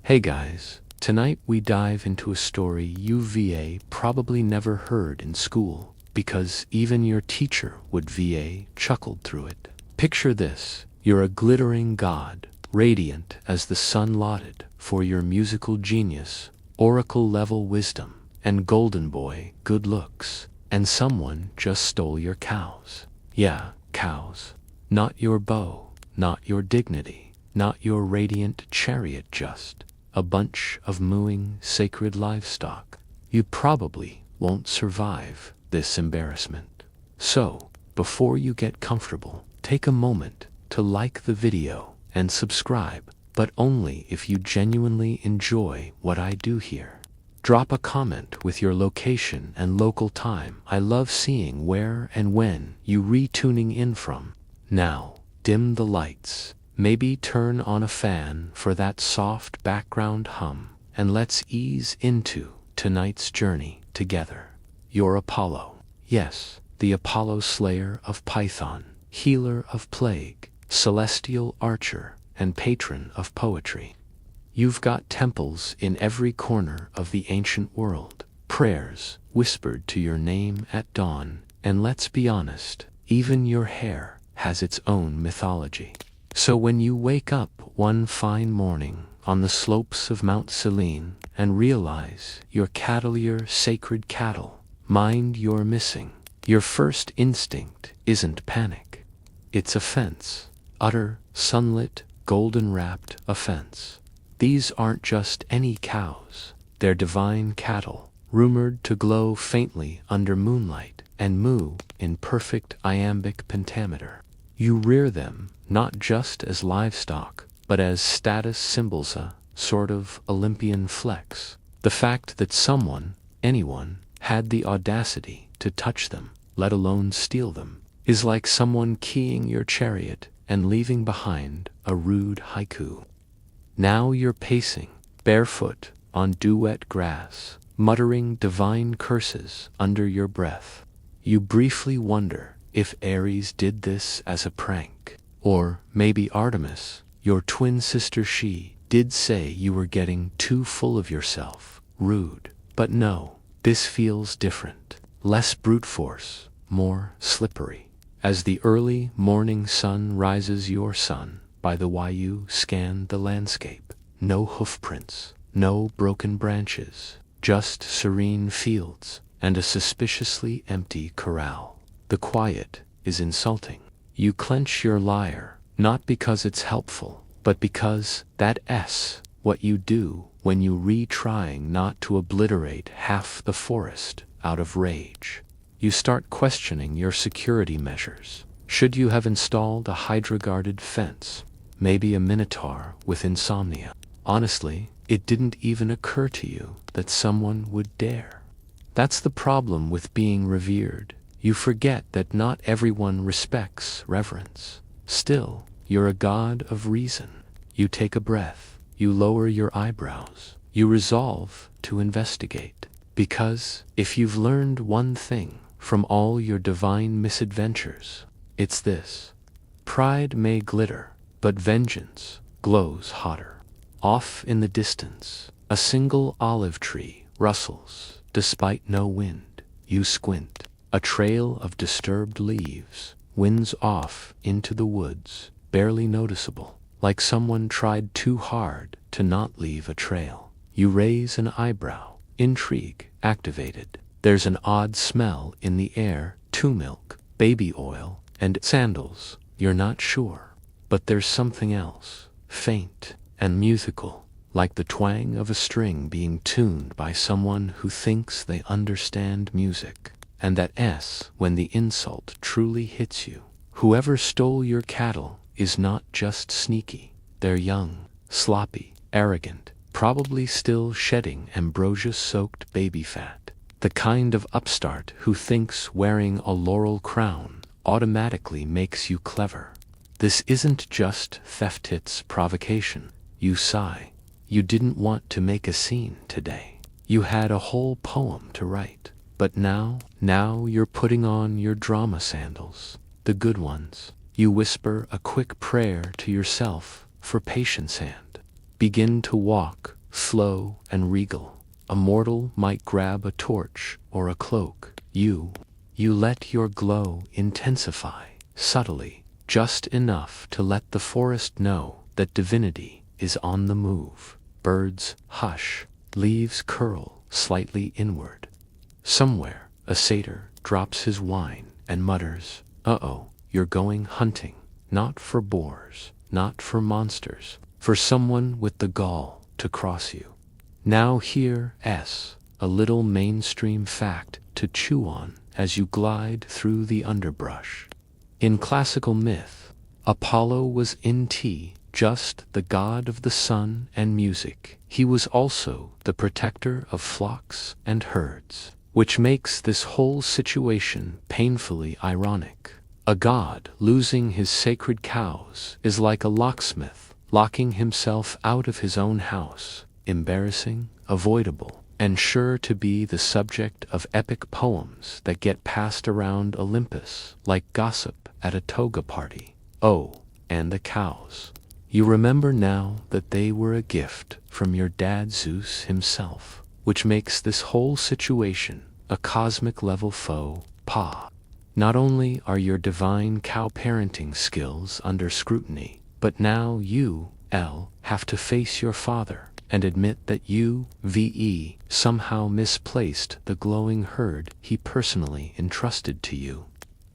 Hey guys, tonight we dive into a story you probably never heard in school, because even your teacher would chuckled through it. Picture this, you're a glittering god, radiant as the sun lauded for your musical genius, oracle-level wisdom, and golden boy good looks, and someone just stole your cows. Yeah, cows. Not your bow, not your dignity, not your radiant chariot, just a bunch of mooing sacred livestock. You probably won't survive this embarrassment. So, before you get comfortable, take a moment to like the video and subscribe, but only if you genuinely enjoy what I do here. Drop a comment with your location and local time. I love seeing where and when you tuning in from. Now, dim the lights. Maybe turn on a fan for that soft background hum, and let's ease into tonight's journey together. Your Apollo. Yes, the Apollo, slayer of Python, healer of plague, celestial archer, and patron of poetry. You've got temples in every corner of the ancient world, prayers whispered to your name at dawn, and let's be honest, even your hair has its own mythology. So when you wake up one fine morning on the slopes of Mount Selene and realize your sacred cattle, mind you're missing, your first instinct isn't panic. It's offense. Utter, sunlit, golden-wrapped offense. These aren't just any cows. They're divine cattle, rumored to glow faintly under moonlight and moo in perfect iambic pentameter. You rear them not just as livestock, but as status symbols, a sort of Olympian flex. The fact that anyone, had the audacity to touch them, let alone steal them, is like someone keying your chariot and leaving behind a rude haiku. Now you're pacing, barefoot, on dew-wet grass, muttering divine curses under your breath. You briefly wonder if Ares did this as a prank. Or maybe Artemis, your twin sister, she did say you were getting too full of yourself. Rude. But no, this feels different. Less brute force, more slippery. As the early morning sun rises your sun, by the you scan the landscape. No hoofprints, no broken branches, just serene fields and a suspiciously empty corral. The quiet is insulting. You clench your lyre, not because it's helpful, but because that's what you do when you trying not to obliterate half the forest out of rage. You start questioning your security measures. Should you have installed a hydra-guarded fence? Maybe a minotaur with insomnia? Honestly, it didn't even occur to you that someone would dare. That's the problem with being revered. You forget that not everyone respects reverence. Still, you're a god of reason. You take a breath. You lower your eyebrows. You resolve to investigate. Because if you've learned one thing from all your divine misadventures, it's this. Pride may glitter, but vengeance glows hotter. Off in the distance, a single olive tree rustles, despite no wind. You squint. A trail of disturbed leaves winds off into the woods, barely noticeable, like someone tried too hard to not leave a trail. You raise an eyebrow, intrigue activated. There's an odd smell in the air, milk, baby oil, and sandals. You're not sure, but there's something else, faint and musical, like the twang of a string being tuned by someone who thinks they understand music. And that's when the insult truly hits you. Whoever stole your cattle is not just sneaky. They're young, sloppy, arrogant, probably still shedding ambrosia-soaked baby fat. The kind of upstart who thinks wearing a laurel crown automatically makes you clever. This isn't just theft, it's provocation. You sigh. You didn't want to make a scene today. You had a whole poem to write. But now you're putting on your drama sandals, the good ones. You whisper a quick prayer to yourself for patience and begin to walk slow and regal. A mortal might grab a torch or a cloak. You let your glow intensify, subtly, just enough to let the forest know that divinity is on the move. Birds hush, leaves curl slightly inward. Somewhere, a satyr drops his wine and mutters, "Uh-oh, you're going hunting, not for boars, not for monsters, for someone with the gall to cross you." Now here's a little mainstream fact to chew on as you glide through the underbrush. In classical myth, Apollo was just the god of the sun and music. He was also the protector of flocks and herds, which makes this whole situation painfully ironic. A god losing his sacred cows is like a locksmith locking himself out of his own house, embarrassing, avoidable, and sure to be the subject of epic poems that get passed around Olympus like gossip at a toga party. Oh, and the cows. You remember now that they were a gift from your dad Zeus himself, which makes this whole situation a cosmic level faux pas. Not only are your divine cow parenting skills under scrutiny, but now you have to face your father and admit that you somehow misplaced the glowing herd he personally entrusted to you.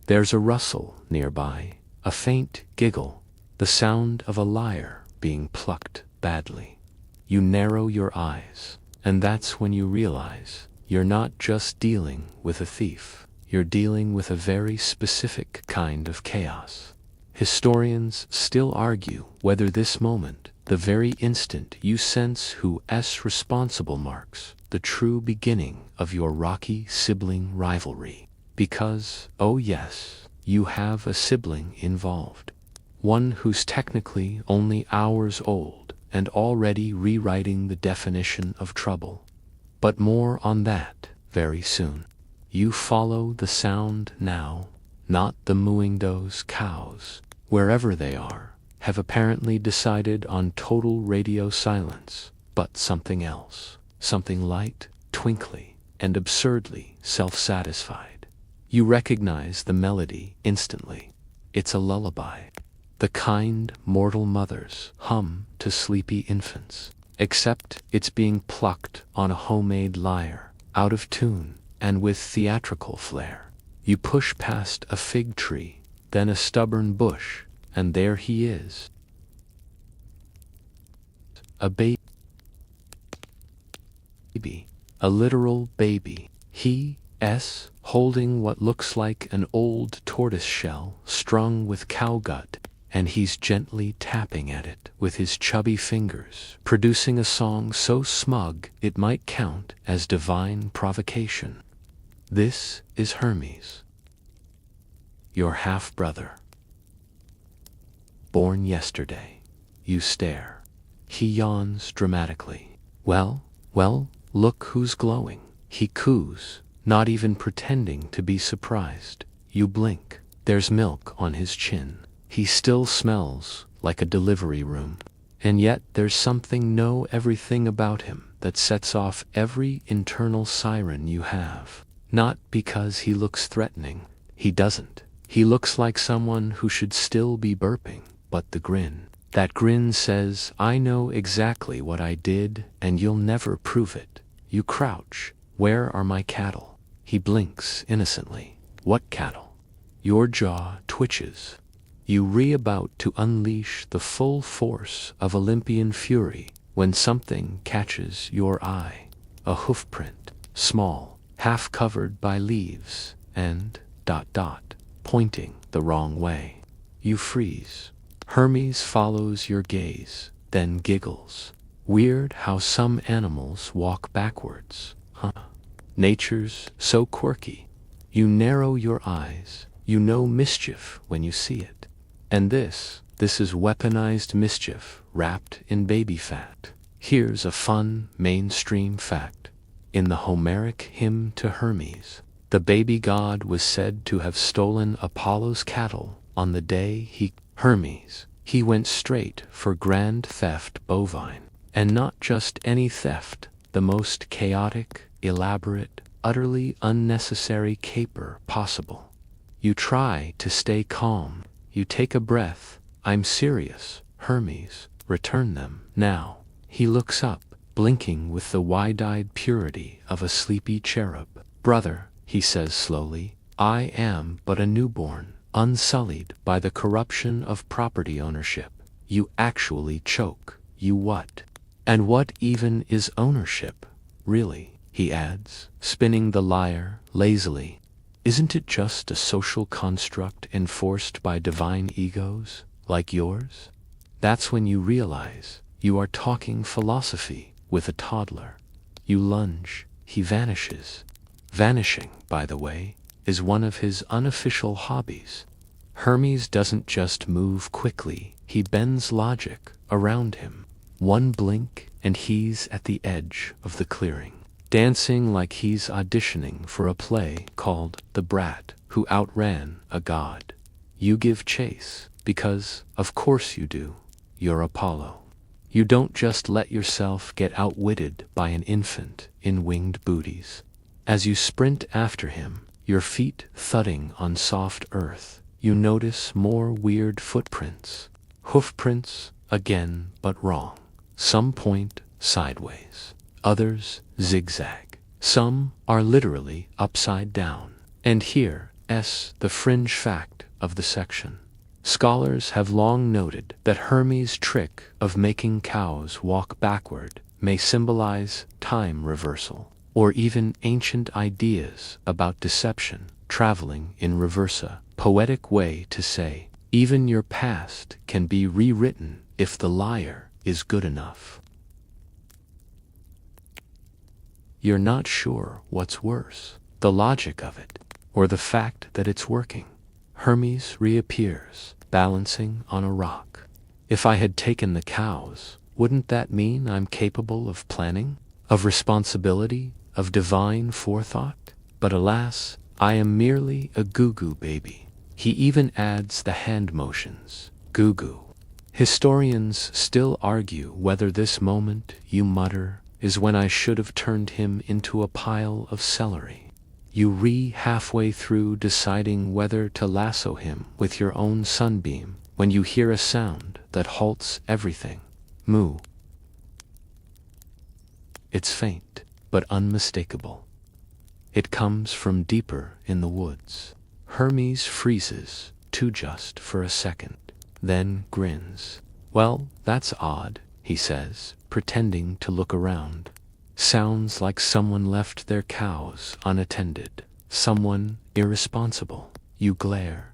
There's a rustle nearby, a faint giggle, the sound of a lyre being plucked badly. You narrow your eyes, and that's when you realize you're not just dealing with a thief, you're dealing with a very specific kind of chaos. Historians still argue whether this moment, the very instant you sense who's responsible, marks the true beginning of your rocky sibling rivalry. Because, oh yes, you have a sibling involved. One who's technically only hours old and already rewriting the definition of trouble. But more on that very soon. You follow the sound now, not the mooing. Those cows, wherever they are, have apparently decided on total radio silence, but something else, something light, twinkly, and absurdly self-satisfied. You recognize the melody instantly. It's a lullaby. The kind mortal mothers hum to sleepy infants, except it's being plucked on a homemade lyre, out of tune and with theatrical flair. You push past a fig tree, then a stubborn bush, and there he is. A baby. A literal baby. He's holding what looks like an old tortoise shell strung with cowgut, and he's gently tapping at it with his chubby fingers, producing a song so smug it might count as divine provocation. This is Hermes, your half-brother. Born yesterday. You stare. He yawns dramatically. Well, look who's glowing. He coos, not even pretending to be surprised. You blink. There's milk on his chin. He still smells like a delivery room. And yet there's something everything about him that sets off every internal siren you have. Not because he looks threatening. He doesn't. He looks like someone who should still be burping, but the grin. That grin says, I know exactly what I did, and you'll never prove it. You crouch. Where are my cattle? He blinks innocently. What cattle? Your jaw twitches. You about to unleash the full force of Olympian fury when something catches your eye. A hoofprint, small, half covered by leaves, and ... pointing the wrong way. You freeze. Hermes follows your gaze, then giggles. Weird how some animals walk backwards, huh? Nature's so quirky. You narrow your eyes. You know mischief when you see it. And this is weaponized mischief wrapped in baby fat. Here's a fun mainstream fact. In the Homeric hymn to Hermes, the baby god was said to have stolen Apollo's cattle on the day he went straight for grand theft bovine. And not just any theft, the most chaotic, elaborate, utterly unnecessary caper possible. You try to stay calm. You take a breath. I'm serious, Hermes. Return them, now. He looks up, blinking with the wide-eyed purity of a sleepy cherub. Brother, he says slowly, I am but a newborn, unsullied by the corruption of property ownership. You actually choke. You what? And what even is ownership, really? He adds, spinning the lyre lazily. Isn't it just a social construct enforced by divine egos, like yours? That's when you realize you are talking philosophy with a toddler. You lunge, he vanishes. Vanishing, by the way, is one of his unofficial hobbies. Hermes doesn't just move quickly, he bends logic around him. One blink and he's at the edge of the clearing, dancing like he's auditioning for a play called The Brat Who Outran a God. You give chase, because, of course you do. You're Apollo. You don't just let yourself get outwitted by an infant in winged booties. As you sprint after him, your feet thudding on soft earth, you notice more weird footprints. Hoofprints, again, but wrong. Some point sideways. Others zigzag. Some are literally upside down. And here's the fringe fact of the section. Scholars have long noted that Hermes' trick of making cows walk backward may symbolize time reversal, or even ancient ideas about deception traveling in reversa. Poetic way to say, even your past can be rewritten if the liar is good enough. You're not sure what's worse, the logic of it, or the fact that it's working. Hermes reappears, balancing on a rock. If I had taken the cows, wouldn't that mean I'm capable of planning, of responsibility, of divine forethought? But alas, I am merely a goo-goo baby. He even adds the hand motions, goo-goo. Historians still argue whether this moment, you mutter, is when I should have turned him into a pile of celery. You halfway through deciding whether to lasso him with your own sunbeam when you hear a sound that halts everything. Moo. It's faint, but unmistakable. It comes from deeper in the woods. Hermes freezes, too just for a second, then grins. Well, that's odd, he says, pretending to look around. Sounds like someone left their cows unattended. Someone irresponsible. You glare.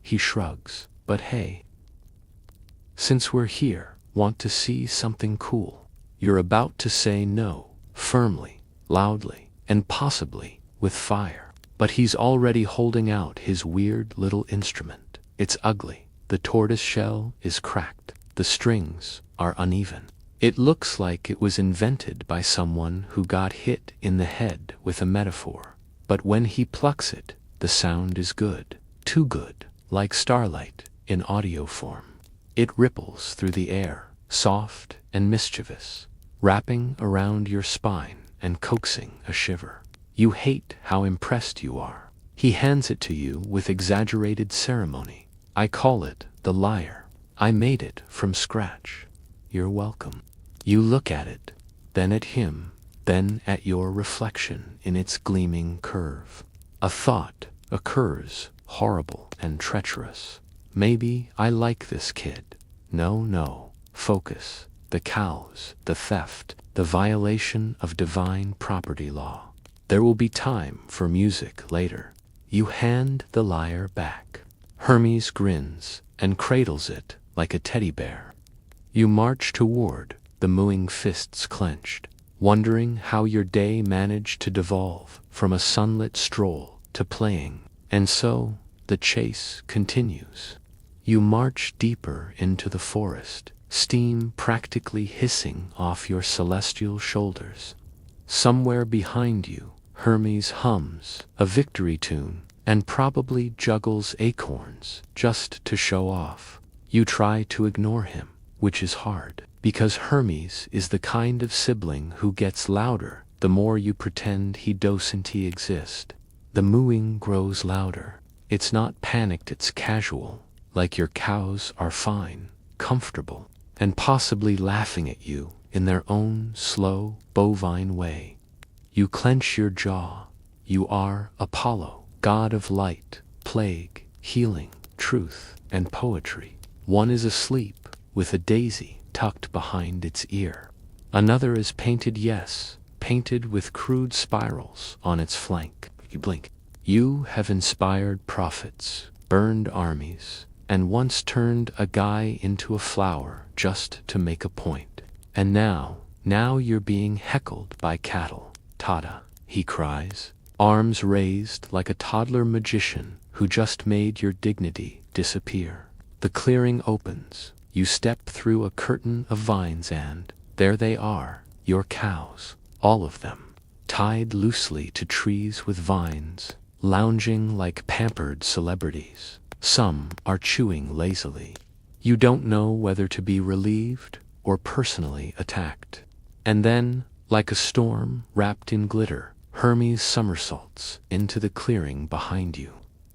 He shrugs. But hey, since we're here, want to see something cool? You're about to say no, firmly, loudly, and possibly with fire. But he's already holding out his weird little instrument. It's ugly. The tortoise shell is cracked. The strings are uneven. It looks like it was invented by someone who got hit in the head with a metaphor. But when he plucks it, the sound is good. Too good, like starlight in audio form. It ripples through the air, soft and mischievous, wrapping around your spine and coaxing a shiver. You hate how impressed you are. He hands it to you with exaggerated ceremony. I call it the lyre. I made it from scratch. You're welcome. You look at it, then at him, then at your reflection in its gleaming curve. A thought occurs, horrible and treacherous. Maybe I like this kid. No. Focus. The cows, the theft, the violation of divine property law. There will be time for music later. You hand the lyre back. Hermes grins and cradles it like a teddy bear. You march toward, the mooing fists clenched, wondering how your day managed to devolve from a sunlit stroll to playing. And so, the chase continues. You march deeper into the forest, steam practically hissing off your celestial shoulders. Somewhere behind you, Hermes hums a victory tune and probably juggles acorns just to show off. You try to ignore him. which is hard. Because Hermes is the kind of sibling who gets louder the more you pretend he doesn't exist. The mooing grows louder. It's not panicked, it's casual, like your cows are fine, comfortable, and possibly laughing at you in their own slow, bovine way. You clench your jaw. You are Apollo, god of light, plague, healing, truth, and poetry. One is asleep, with a daisy tucked behind its ear. Another is painted, yes, painted with crude spirals on its flank. You blink. You have inspired prophets, burned armies, and once turned a guy into a flower just to make a point. And now you're being heckled by cattle. Tada, he cries, arms raised like a toddler magician who just made your dignity disappear. The clearing opens. You step through a curtain of vines and there they are, your cows, all of them, tied loosely to trees with vines, lounging like pampered celebrities. Some are chewing lazily. You don't know whether to be relieved or personally attacked. And then, like a storm wrapped in glitter, Hermes somersaults into the clearing behind you.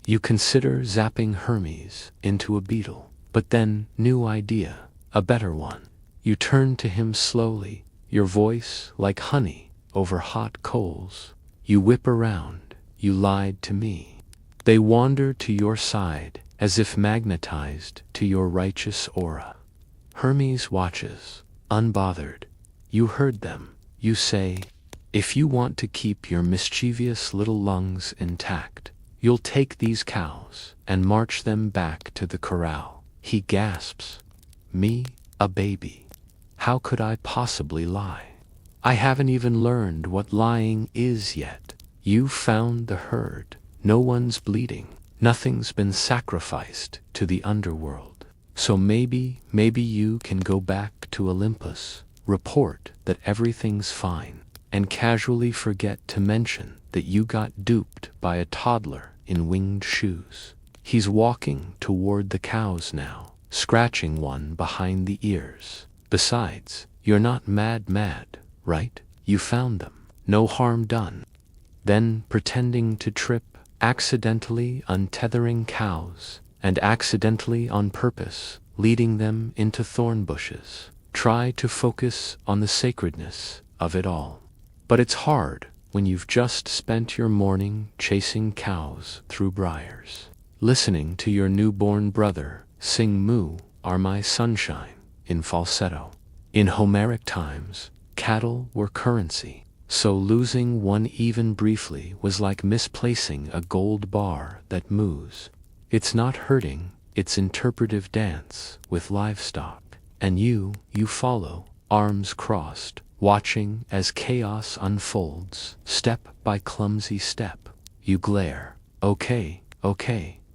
You consider zapping Hermes into a beetle. But then, new idea, a better one. You turn to him slowly, your voice like honey over hot coals. You whip around, you lied to me. They wander to your side as if magnetized to your righteous aura. Hermes watches, unbothered. You heard them. You say, if you want to keep your mischievous little lungs intact, you'll take these cows and march them back to the corral. He gasps. Me, a baby. How could I possibly lie? I haven't even learned what lying is yet. You found the herd. No one's bleeding. Nothing's been sacrificed to the underworld. So maybe you can go back to Olympus, report that everything's fine, and casually forget to mention that you got duped by a toddler in winged shoes. He's walking toward the cows now, scratching one behind the ears. Besides, you're not mad, right? You found them. No harm done. Then, pretending to trip, accidentally untethering cows, and accidentally on purpose, leading them into thorn bushes. Try to focus on the sacredness of it all. But it's hard when you've just spent your morning chasing cows through briars. Listening to your newborn brother sing "Moo, are my sunshine" in falsetto. In Homeric times, cattle were currency, so losing one even briefly was like misplacing a gold bar that moos. It's not hurting, it's interpretive dance with livestock. And you follow, arms crossed, watching as chaos unfolds, step by clumsy step. You glare. Okay,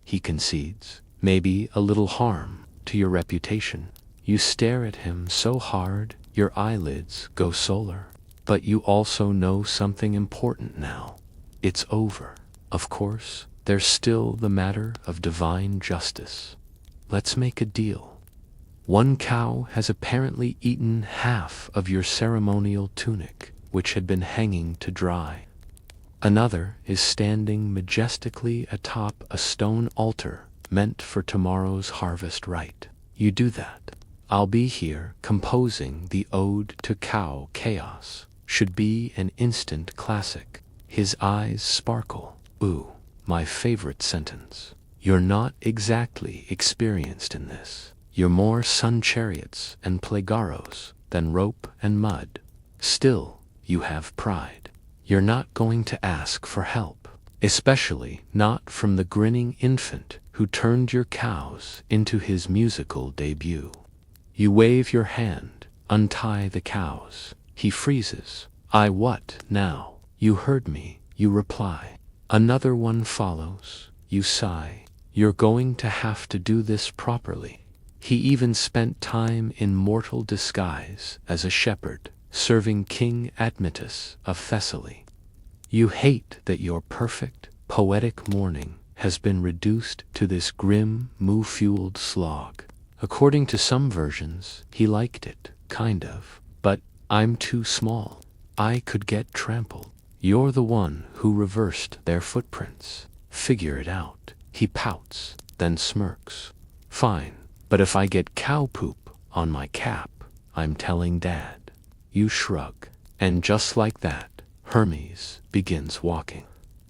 he concedes. Maybe a little harm to your reputation. You stare at him so hard, your eyelids go solar. But you also know something important now. It's over. Of course, there's still the matter of divine justice. Let's make a deal. One cow has apparently eaten half of your ceremonial tunic, which had been hanging to dry. Another is standing majestically atop a stone altar meant for tomorrow's harvest rite. You do that. I'll be here composing the ode to cow chaos. Should be an instant classic. His eyes sparkle. Ooh, my favorite sentence. You're not exactly experienced in this. You're more sun chariots and plegaros than rope and mud. Still, you have pride. You're not going to ask for help, especially not from the grinning infant who turned your cows into his musical debut. You wave your hand, untie the cows. He freezes. What now? You heard me, you reply. Another one follows. You sigh. You're going to have to do this properly. He even spent time in mortal disguise as a shepherd, serving King Admetus of Thessaly. You hate that your perfect, poetic morning has been reduced to this grim, moo-fueled slog. According to some versions, he liked it, kind of. But I'm too small. I could get trampled. You're the one who reversed their footprints. Figure it out. He pouts, then smirks. Fine, but if I get cow poop on my cap, I'm telling Dad. You shrug. And just like that, Hermes begins walking.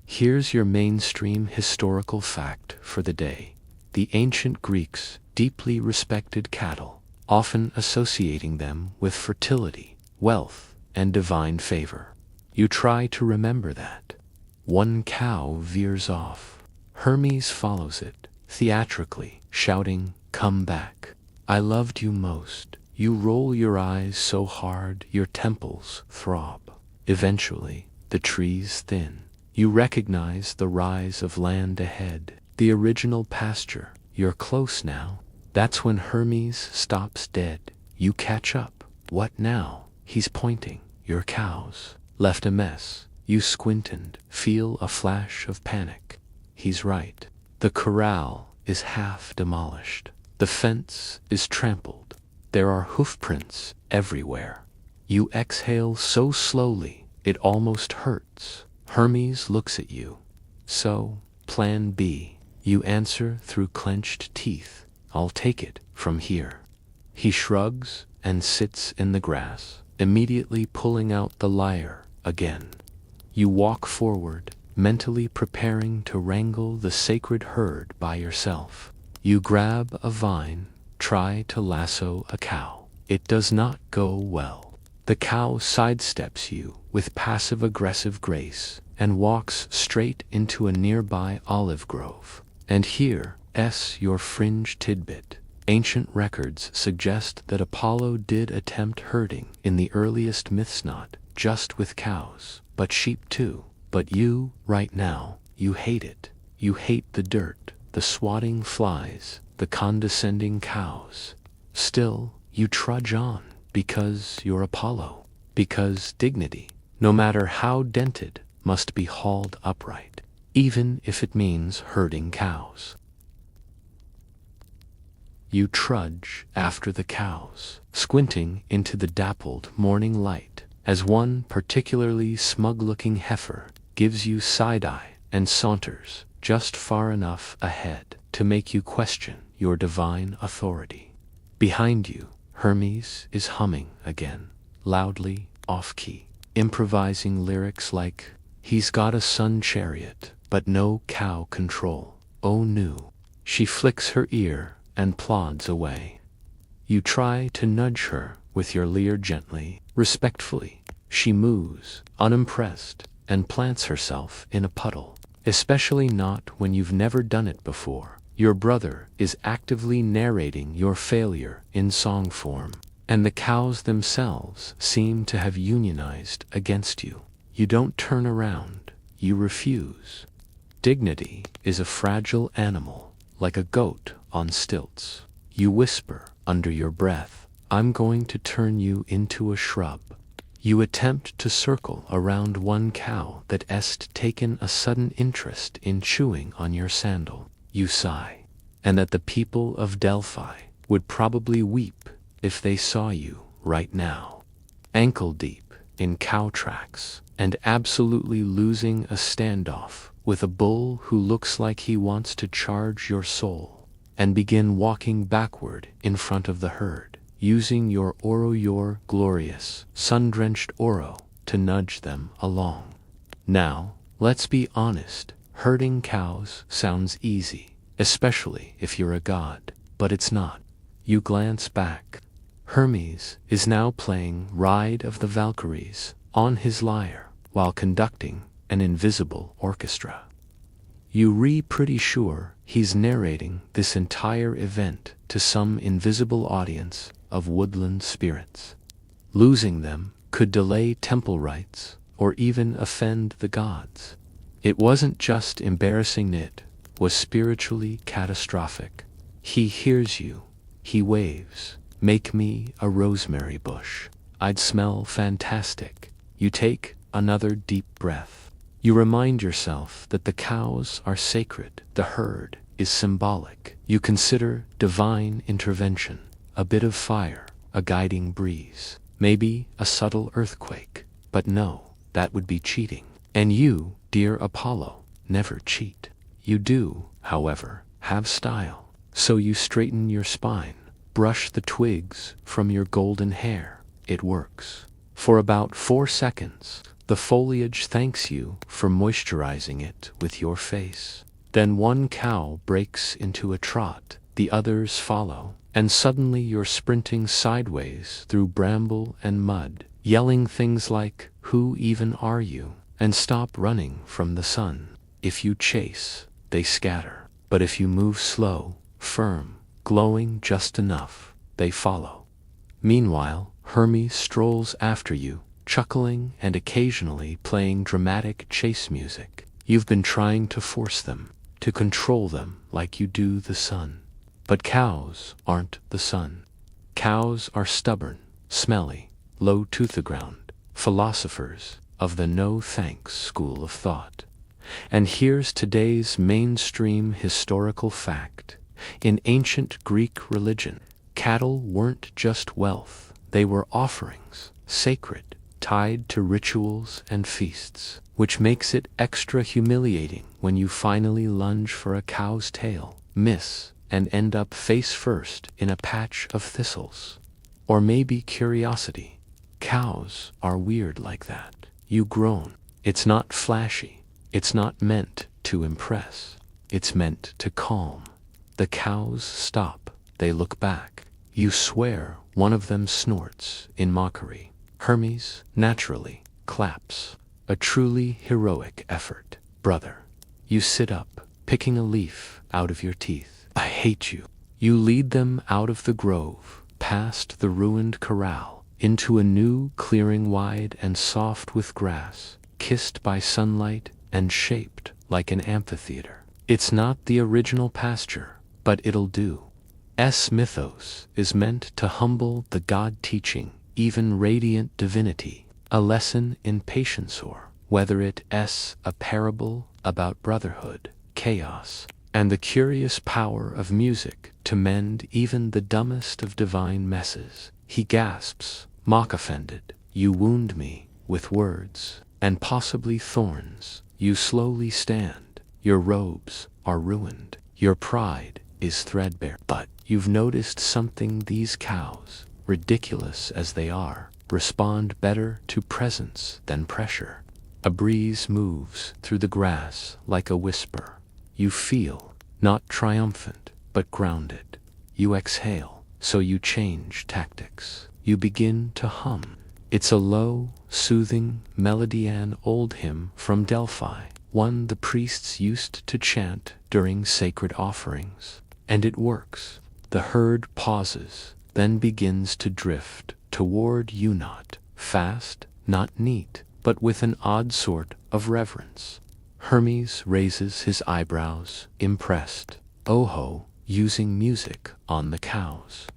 Here's your mainstream historical fact for the day. The ancient Greeks deeply respected cattle, often associating them with fertility, wealth, and divine favor. You try to remember that. One cow veers off. Hermes follows it, theatrically, shouting, "Come back. I loved you most." You roll your eyes so hard your temples throb. Eventually, the trees thin. You recognize the rise of land ahead, the original pasture. You're close now. That's when Hermes stops dead. You catch up. What now? He's pointing. Your cows left a mess. You squint and feel a flash of panic. He's right. The corral is half demolished. The fence is trampled. There are hoofprints everywhere. You exhale so slowly it almost hurts. Hermes looks at you. So, plan B. You answer through clenched teeth. I'll take it from here. He shrugs and sits in the grass, immediately pulling out the lyre again. You walk forward, mentally preparing to wrangle the sacred herd by yourself. You grab a vine, try to lasso a cow. It does not go well. The cow sidesteps you with passive-aggressive grace and walks straight into a nearby olive grove. And here's your fringe tidbit. Ancient records suggest that Apollo did attempt herding in the earliest myths, not just with cows, but sheep too. But you, right now, you hate it. You hate the dirt, the swatting flies, the condescending cows. Still, you trudge on, because you're Apollo. Because dignity, no matter how dented, must be hauled upright, even if it means herding cows. You trudge after the cows, squinting into the dappled morning light, as one particularly smug-looking heifer gives you side-eye and saunters just far enough ahead to make you question your divine authority. Behind you, Hermes is humming again, loudly, off-key, improvising lyrics like, "He's got a sun chariot, but no cow control. Oh no." She flicks her ear and plods away. You try to nudge her with your lyre gently, respectfully. She moves, unimpressed, and plants herself in a puddle. Especially not when you've never done it before. Your brother is actively narrating your failure in song form, and the cows themselves seem to have unionized against you. You don't turn around, you refuse. Dignity is a fragile animal, like a goat on stilts. You whisper under your breath, "I'm going to turn you into a shrub." You attempt to circle around one cow that's taken a sudden interest in chewing on your sandal. You sigh, and that the people of Delphi would probably weep if they saw you right now, ankle deep in cow tracks, and absolutely losing a standoff with a bull who looks like he wants to charge your soul, and begin walking backward in front of the herd, using your glorious, sun-drenched oro to nudge them along. Now, let's be honest, herding cows sounds easy, especially if you're a god, but it's not. You glance back. Hermes is now playing Ride of the Valkyries on his lyre while conducting an invisible orchestra. You're pretty sure he's narrating this entire event to some invisible audience of woodland spirits. Losing them could delay temple rites or even offend the gods. It wasn't just embarrassing, it was spiritually catastrophic. He hears you. He waves. "Make me a rosemary bush. I'd smell fantastic." You take another deep breath. You remind yourself that the cows are sacred, the herd is symbolic. You consider divine intervention, a bit of fire, a guiding breeze, maybe a subtle earthquake. But no, that would be cheating. And you, dear Apollo, never cheat. You do, however, have style. So you straighten your spine, brush the twigs from your golden hair. It works. For about 4 seconds, the foliage thanks you for moisturizing it with your face. Then one cow breaks into a trot, the others follow, and suddenly you're sprinting sideways through bramble and mud, yelling things like, "Who even are you?" and "Stop running from the sun." If you chase, they scatter. But if you move slow, firm, glowing just enough, they follow. Meanwhile, Hermes strolls after you, chuckling and occasionally playing dramatic chase music. You've been trying to force them, to control them like you do the sun. But cows aren't the sun. Cows are stubborn, smelly, low to the ground, philosophers of the no thanks school of thought. And here's today's mainstream historical fact. In ancient Greek religion, cattle weren't just wealth, they were offerings, sacred, tied to rituals and feasts, which makes it extra humiliating when you finally lunge for a cow's tail, miss, and end up face first in a patch of thistles. Or maybe curiosity. Cows are weird like that. You groan. It's not flashy. It's not meant to impress. It's meant to calm. The cows stop. They look back. You swear one of them snorts in mockery. Hermes, naturally, claps. A truly heroic effort. Brother. You sit up, picking a leaf out of your teeth. I hate you. You lead them out of the grove, past the ruined corral, into a new clearing wide and soft with grass, kissed by sunlight and shaped like an amphitheater. It's not the original pasture, but it'll do. Mythos is meant to humble the God-teaching, even radiant divinity, a lesson in patience, or whether it's a parable about brotherhood, chaos, and the curious power of music to mend even the dumbest of divine messes. He gasps, mock-offended, "You wound me with words, and possibly thorns. You slowly stand. Your robes are ruined. Your pride is threadbare. But you've noticed something: these cows, ridiculous as they are, respond better to presence than pressure. A breeze moves through the grass like a whisper. You feel, not triumphant, but grounded. You exhale, so you change tactics. You begin to hum. It's a low, soothing melody, an old hymn from Delphi, one the priests used to chant during sacred offerings. And it works. The herd pauses, then begins to drift toward you, not fast, not neat, but with an odd sort of reverence. Hermes raises his eyebrows, impressed. Oho, using music on the cows.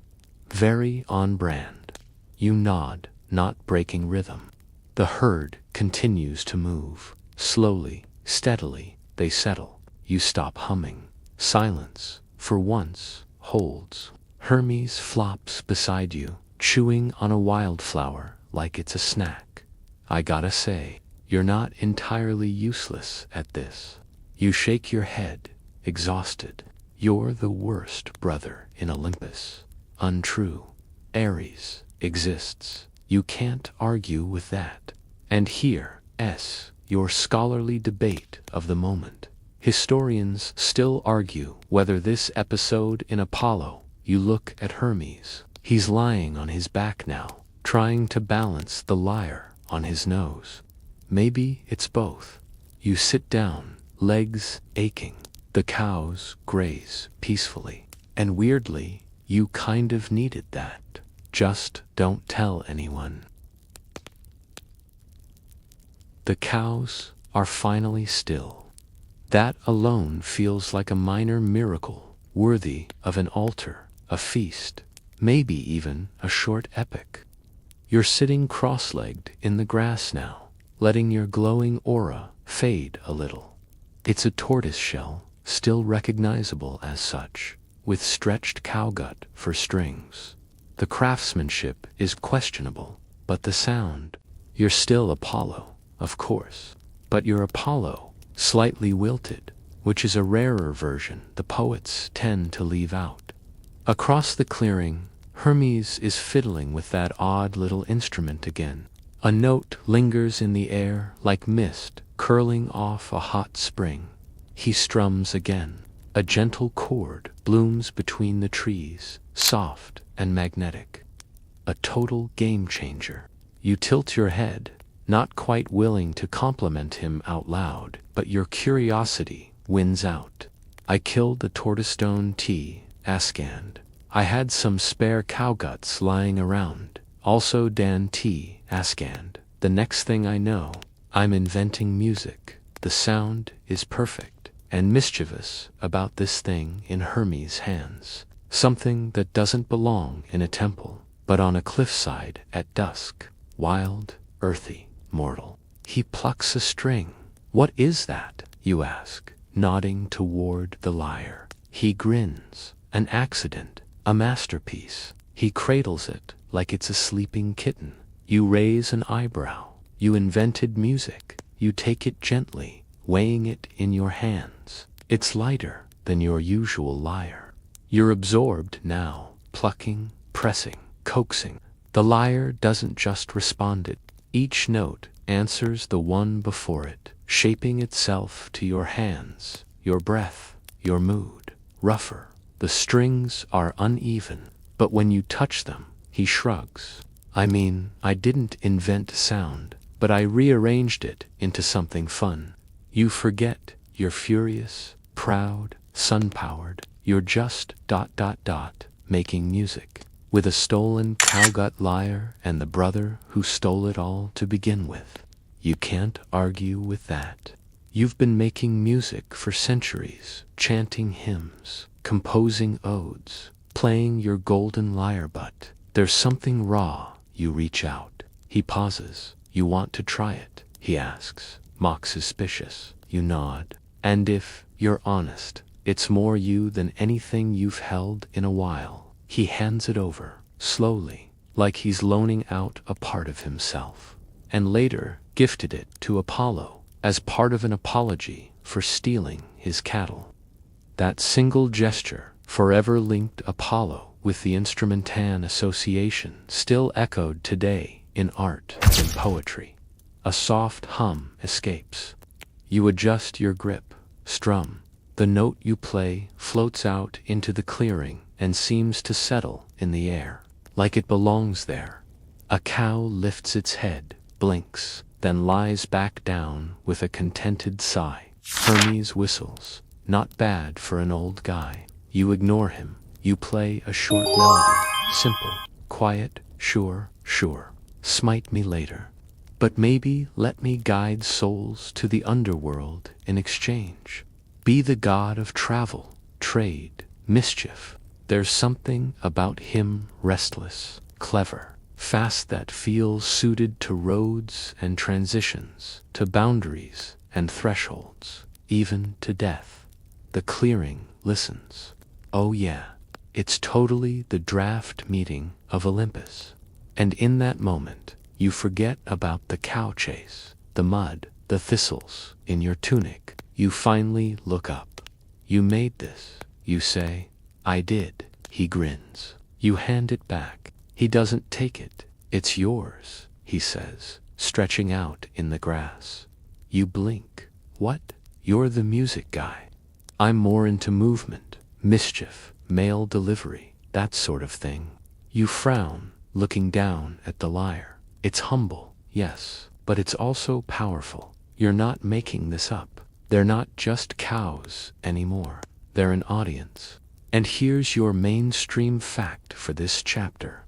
Very on brand. You nod, not breaking rhythm. The herd continues to move. Slowly, steadily, they settle. You stop humming. Silence, for once, holds. Hermes flops beside you, chewing on a wildflower like it's a snack. I gotta say, you're not entirely useless at this. You shake your head, exhausted. You're the worst brother in Olympus. Untrue. Ares exists. You can't argue with that. And here's your scholarly debate of the moment. Historians still argue whether this episode in Apollo. You look at Hermes. He's lying on his back now, trying to balance the lyre on his nose. Maybe it's both. You sit down, legs aching. The cows graze peacefully. And weirdly, you kind of needed that. Just don't tell anyone. The cows are finally still. That alone feels like a minor miracle, worthy of an altar, a feast, maybe even a short epic. You're sitting cross-legged in the grass now, letting your glowing aura fade a little. It's a tortoiseshell, still recognizable as such, with stretched cowgut for strings. The craftsmanship is questionable, but the sound. You're still Apollo, of course, but you're Apollo, slightly wilted, which is a rarer version the poets tend to leave out. Across the clearing, Hermes is fiddling with that odd little instrument again. A note lingers in the air like mist curling off a hot spring. He strums again. A gentle chord blooms between the trees, soft and magnetic. A total game changer. You tilt your head, not quite willing to compliment him out loud, but your curiosity wins out. I killed a tortoisestone T. Askand. I had some spare cowguts lying around. Also Dan T. Askand. The next thing I know, I'm inventing music. The sound is perfect and mischievous about this thing in Hermes' hands. Something that doesn't belong in a temple, but on a cliffside at dusk. Wild, earthy, mortal. He plucks a string. What is that, you ask, nodding toward the lyre. He grins. An accident, a masterpiece. He cradles it like it's a sleeping kitten. You raise an eyebrow. You invented music. You take it gently, weighing it in your hands. It's lighter than your usual lyre. You're absorbed now, plucking, pressing, coaxing. The lyre doesn't just respond it. Each note answers the one before it, shaping itself to your hands, your breath, your mood. Rougher. The strings are uneven, but when you touch them, he shrugs. I mean, I didn't invent sound, but I rearranged it into something fun. You forget you're furious, proud, sun-powered. You're just ... making music. With a stolen cowgut lyre and the brother who stole it all to begin with. You can't argue with that. You've been making music for centuries, chanting hymns, composing odes, playing your golden lyre, but there's something raw. You reach out. He pauses. You want to try it, he asks, mock suspicious. You nod. And if you're honest, it's more you than anything you've held in a while. He hands it over, slowly, like he's loaning out a part of himself, and later gifted it to Apollo as part of an apology for stealing his cattle. That single gesture forever linked Apollo with the Instrumentan Association, still echoed today in art and poetry. A soft hum escapes. You adjust your grip, strum. The note you play floats out into the clearing and seems to settle in the air, like it belongs there. A cow lifts its head, blinks, then lies back down with a contented sigh. Hermes whistles. Not bad for an old guy. You ignore him. You play a short melody. Simple, quiet, sure. Smite me later. But maybe let me guide souls to the underworld in exchange. Be the god of travel, trade, mischief. There's something about him restless, clever, fast that feels suited to roads and transitions, to boundaries and thresholds, even to death. The clearing listens. Oh yeah, it's totally the draft meeting of Olympus. And in that moment, you forget about the cow chase, the mud, the thistles in your tunic. You finally look up. You made this, you say. I did. He grins. You hand it back. He doesn't take it. It's yours, he says, stretching out in the grass. You blink. What? You're the music guy. I'm more into movement, mischief, mail delivery, that sort of thing. You frown, looking down at the lyre. It's humble, yes, but it's also powerful. You're not making this up. They're not just cows anymore. They're an audience. And here's your mainstream fact for this chapter.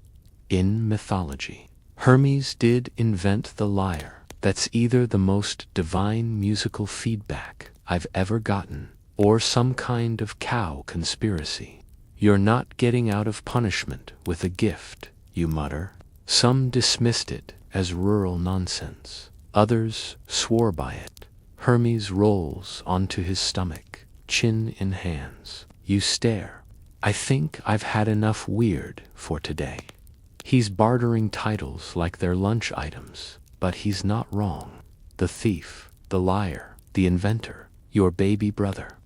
In mythology, Hermes did invent the lyre. That's either the most divine musical feedback I've ever gotten, or some kind of cow conspiracy. You're not getting out of punishment with a gift, you mutter. Some dismissed it as rural nonsense. Others swore by it. Hermes rolls onto his stomach, chin in hands. You stare. I think I've had enough weird for today. He's bartering titles like they're lunch items, but he's not wrong. The thief, the liar, the inventor, your baby brother.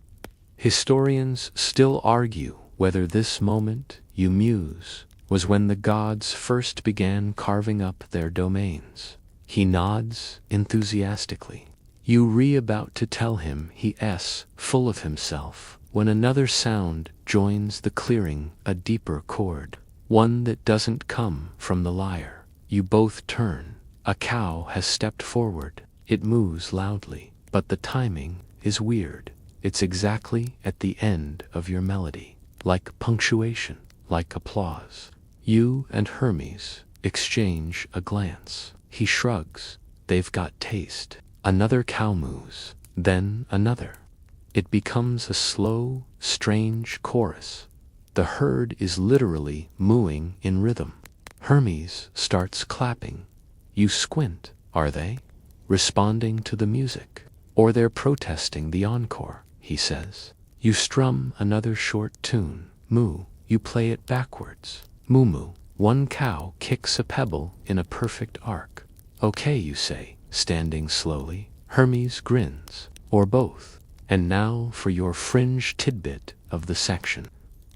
Historians still argue whether this moment, you muse, was when the gods first began carving up their domains. He nods enthusiastically. You re-about to tell him he's full of himself, when another sound joins the clearing, a deeper chord, one that doesn't come from the lyre. You both turn. A cow has stepped forward. It moos loudly, but the timing is weird. It's exactly at the end of your melody, like punctuation, like applause. You and Hermes exchange a glance. He shrugs. They've got taste. Another cow moos, then another. It becomes a slow, strange chorus. The herd is literally mooing in rhythm. Hermes starts clapping. You squint. Are they responding to the music? Or they're protesting the encore, he says. You strum another short tune. Moo. You play it backwards. Moo moo. One cow kicks a pebble in a perfect arc. Okay, you say, standing slowly. Hermes grins. Or both. And now for your fringe tidbit of the section.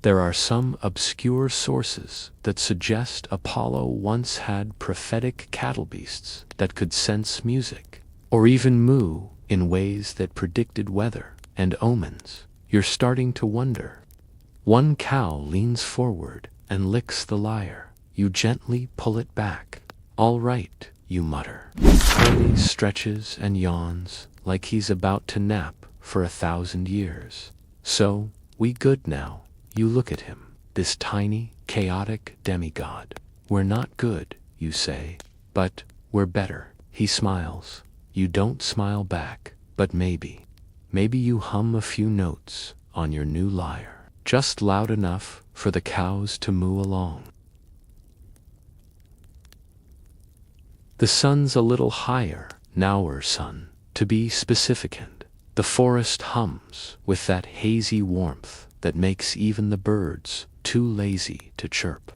There are some obscure sources that suggest Apollo once had prophetic cattle beasts that could sense music, or even moo in ways that predicted weather and omens. You're starting to wonder. One cow leans forward and licks the lyre. You gently pull it back. All right, you mutter. Hermes stretches and yawns like he's about to nap for 1,000 years. So, we good now. You look at him, this tiny, chaotic demigod. We're not good, you say, but we're better. He smiles. You don't smile back, but maybe. Maybe you hum a few notes on your new lyre, just loud enough for the cows to moo along. The sun's a little higher, nower sun, to be specificant. The forest hums with that hazy warmth that makes even the birds too lazy to chirp.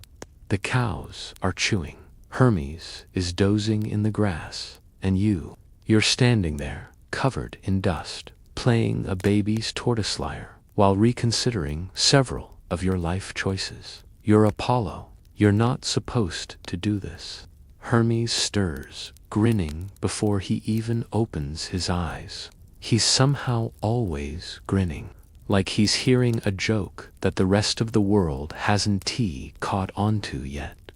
The cows are chewing. Hermes is dozing in the grass, and you're standing there, covered in dust, playing a baby's tortoise lyre, while reconsidering several of your life choices. You're Apollo. You're not supposed to do this. Hermes stirs, grinning before he even opens his eyes. He's somehow always grinning, like he's hearing a joke that the rest of the world hasn't caught onto yet.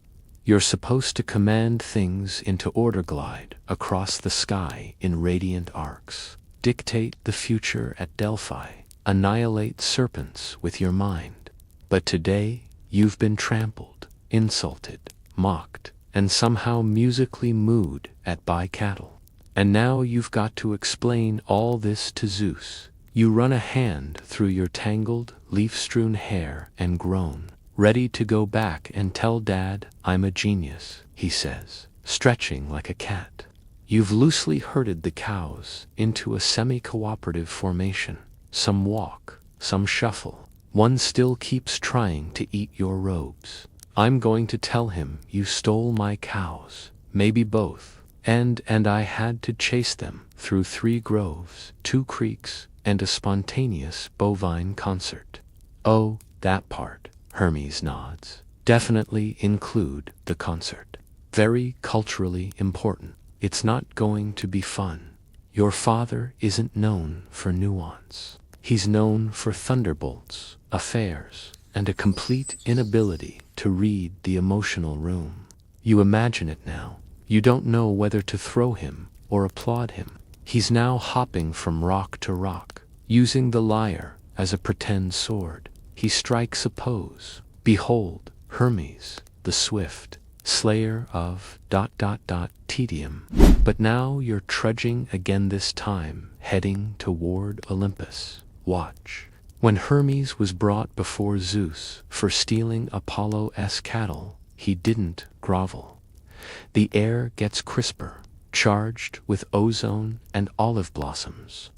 You're supposed to command things into order, glide across the sky in radiant arcs, dictate the future at Delphi, annihilate serpents with your mind. But today, you've been trampled, insulted, mocked, and somehow musically mooed at by cattle. And now you've got to explain all this to Zeus. You run a hand through your tangled, leaf-strewn hair and groan, ready to go back and tell Dad, I'm a genius, he says, stretching like a cat. You've loosely herded the cows into a semi-cooperative formation. Some walk, some shuffle. One still keeps trying to eat your robes. I'm going to tell him you stole my cows, maybe both, and I had to chase them through 3 groves, 2 creeks, and a spontaneous bovine concert. Oh, that part, Hermes nods. Definitely include the concert. Very culturally important. It's not going to be fun. Your father isn't known for nuance. He's known for thunderbolts, affairs, and a complete inability to read the emotional room. You imagine it now. You don't know whether to throw him or applaud him. He's now hopping from rock to rock, using the lyre as a pretend sword. He strikes a pose. Behold, Hermes, the swift, slayer of ... tedium. But now you're trudging again, this time heading toward Olympus. Watch. When Hermes was brought before Zeus for stealing Apollo's cattle, he didn't grovel. The air gets crisper, charged with ozone and olive blossoms.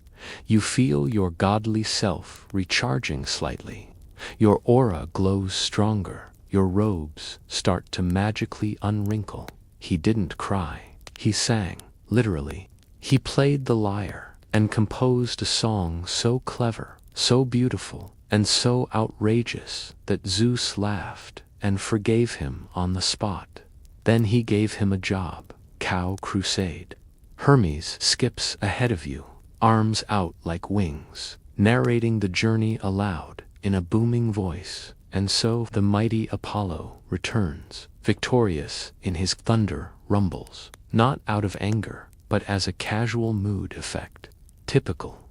You feel your godly self recharging slightly. Your aura glows stronger. Your robes start to magically unwrinkle. He didn't cry. He sang, literally. He played the lyre and composed a song so clever, so beautiful, and so outrageous that Zeus laughed and forgave him on the spot. Then he gave him a job, cow crusade. Hermes skips ahead of you, arms out like wings, narrating the journey aloud in a booming voice, and so the mighty Apollo returns, victorious in his thunder rumbles, not out of anger, but as a casual mood effect. Typical.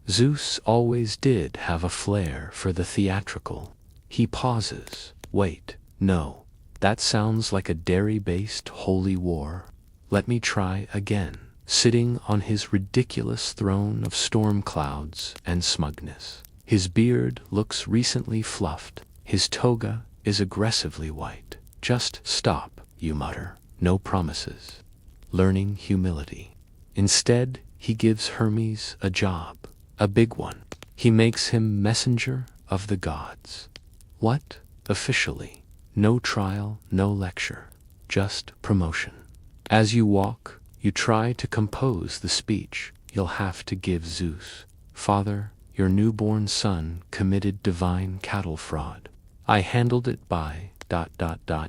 Zeus always did have a flair for the theatrical. He pauses. Wait, no. That sounds like a dairy-based holy war. Let me try again. Sitting on his ridiculous throne of storm clouds and smugness. His beard looks recently fluffed. His toga is aggressively white. Just stop, you mutter. No promises. Learning humility. Instead, he gives Hermes a job. A big one. He makes him messenger of the gods. What? Officially. No trial, no lecture. Just promotion. As you walk, you try to compose the speech you'll have to give Zeus. Father, your newborn son committed divine cattle fraud. I handled it by ...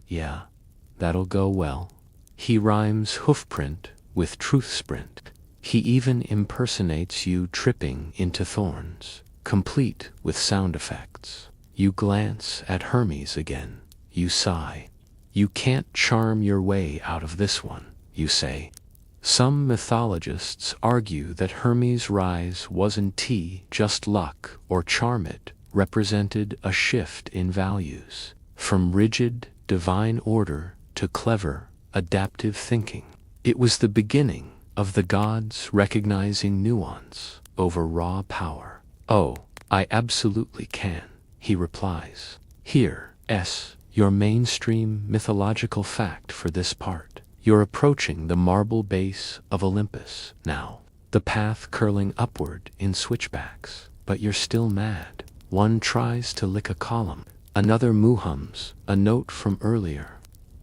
Yeah. That'll go well. He rhymes hoofprint with truth sprint. He even impersonates you tripping into thorns, complete with sound effects. You glance at Hermes again. You sigh. You can't charm your way out of this one, you say. Some mythologists argue that Hermes' rise wasn't just luck or charm. It represented a shift in values, from rigid, divine order to clever, adaptive thinking. It was the beginning of the gods recognizing nuance over raw power. Oh, I absolutely can, he replies. Here's your mainstream mythological fact for this part. You're approaching the marble base of Olympus now, the path curling upward in switchbacks, but you're still mad. One tries to lick a column, another moo-hums a note from earlier.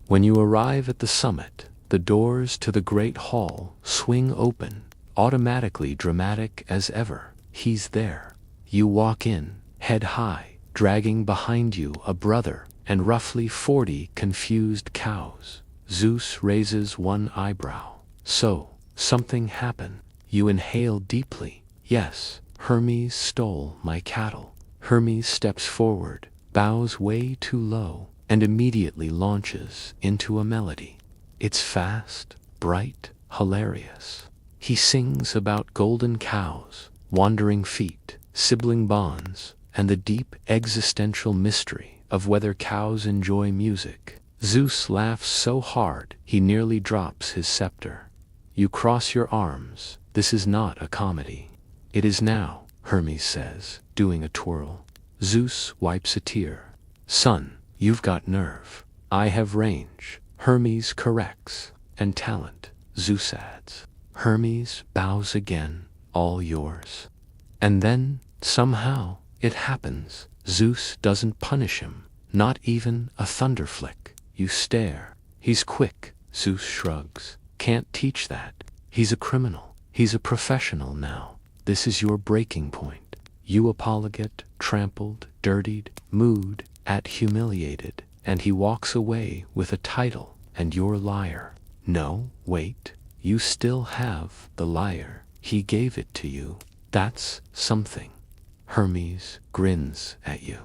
When you arrive at the summit, the doors to the great hall swing open, automatically dramatic as ever. He's there. You walk in, head high, dragging behind you a brother and roughly 40 confused cows. Zeus raises one eyebrow. So, something happened. You inhale deeply. Yes, Hermes stole my cattle. Hermes steps forward, bows way too low, and immediately launches into a melody. It's fast, bright, hilarious. He sings about golden cows, wandering feet, sibling bonds, and the deep existential mystery of whether cows enjoy music. Zeus laughs so hard he nearly drops his scepter. You cross your arms. This is not a comedy. It is now, Hermes says, doing a twirl. Zeus wipes a tear. Son, you've got nerve. I have range. Hermes corrects. And talent, Zeus adds. Hermes bows again, all yours. And then, somehow, it happens. Zeus doesn't punish him, not even a thunder flick. You stare. He's quick, Zeus shrugs. Can't teach that. He's a criminal. He's a professional now. This is your breaking point. You apologete, trampled, dirtied, mooed, at humiliated, and he walks away with a title, and your lyre. No, wait, you still have the lyre. He gave it to you. That's something. Hermes grins at you.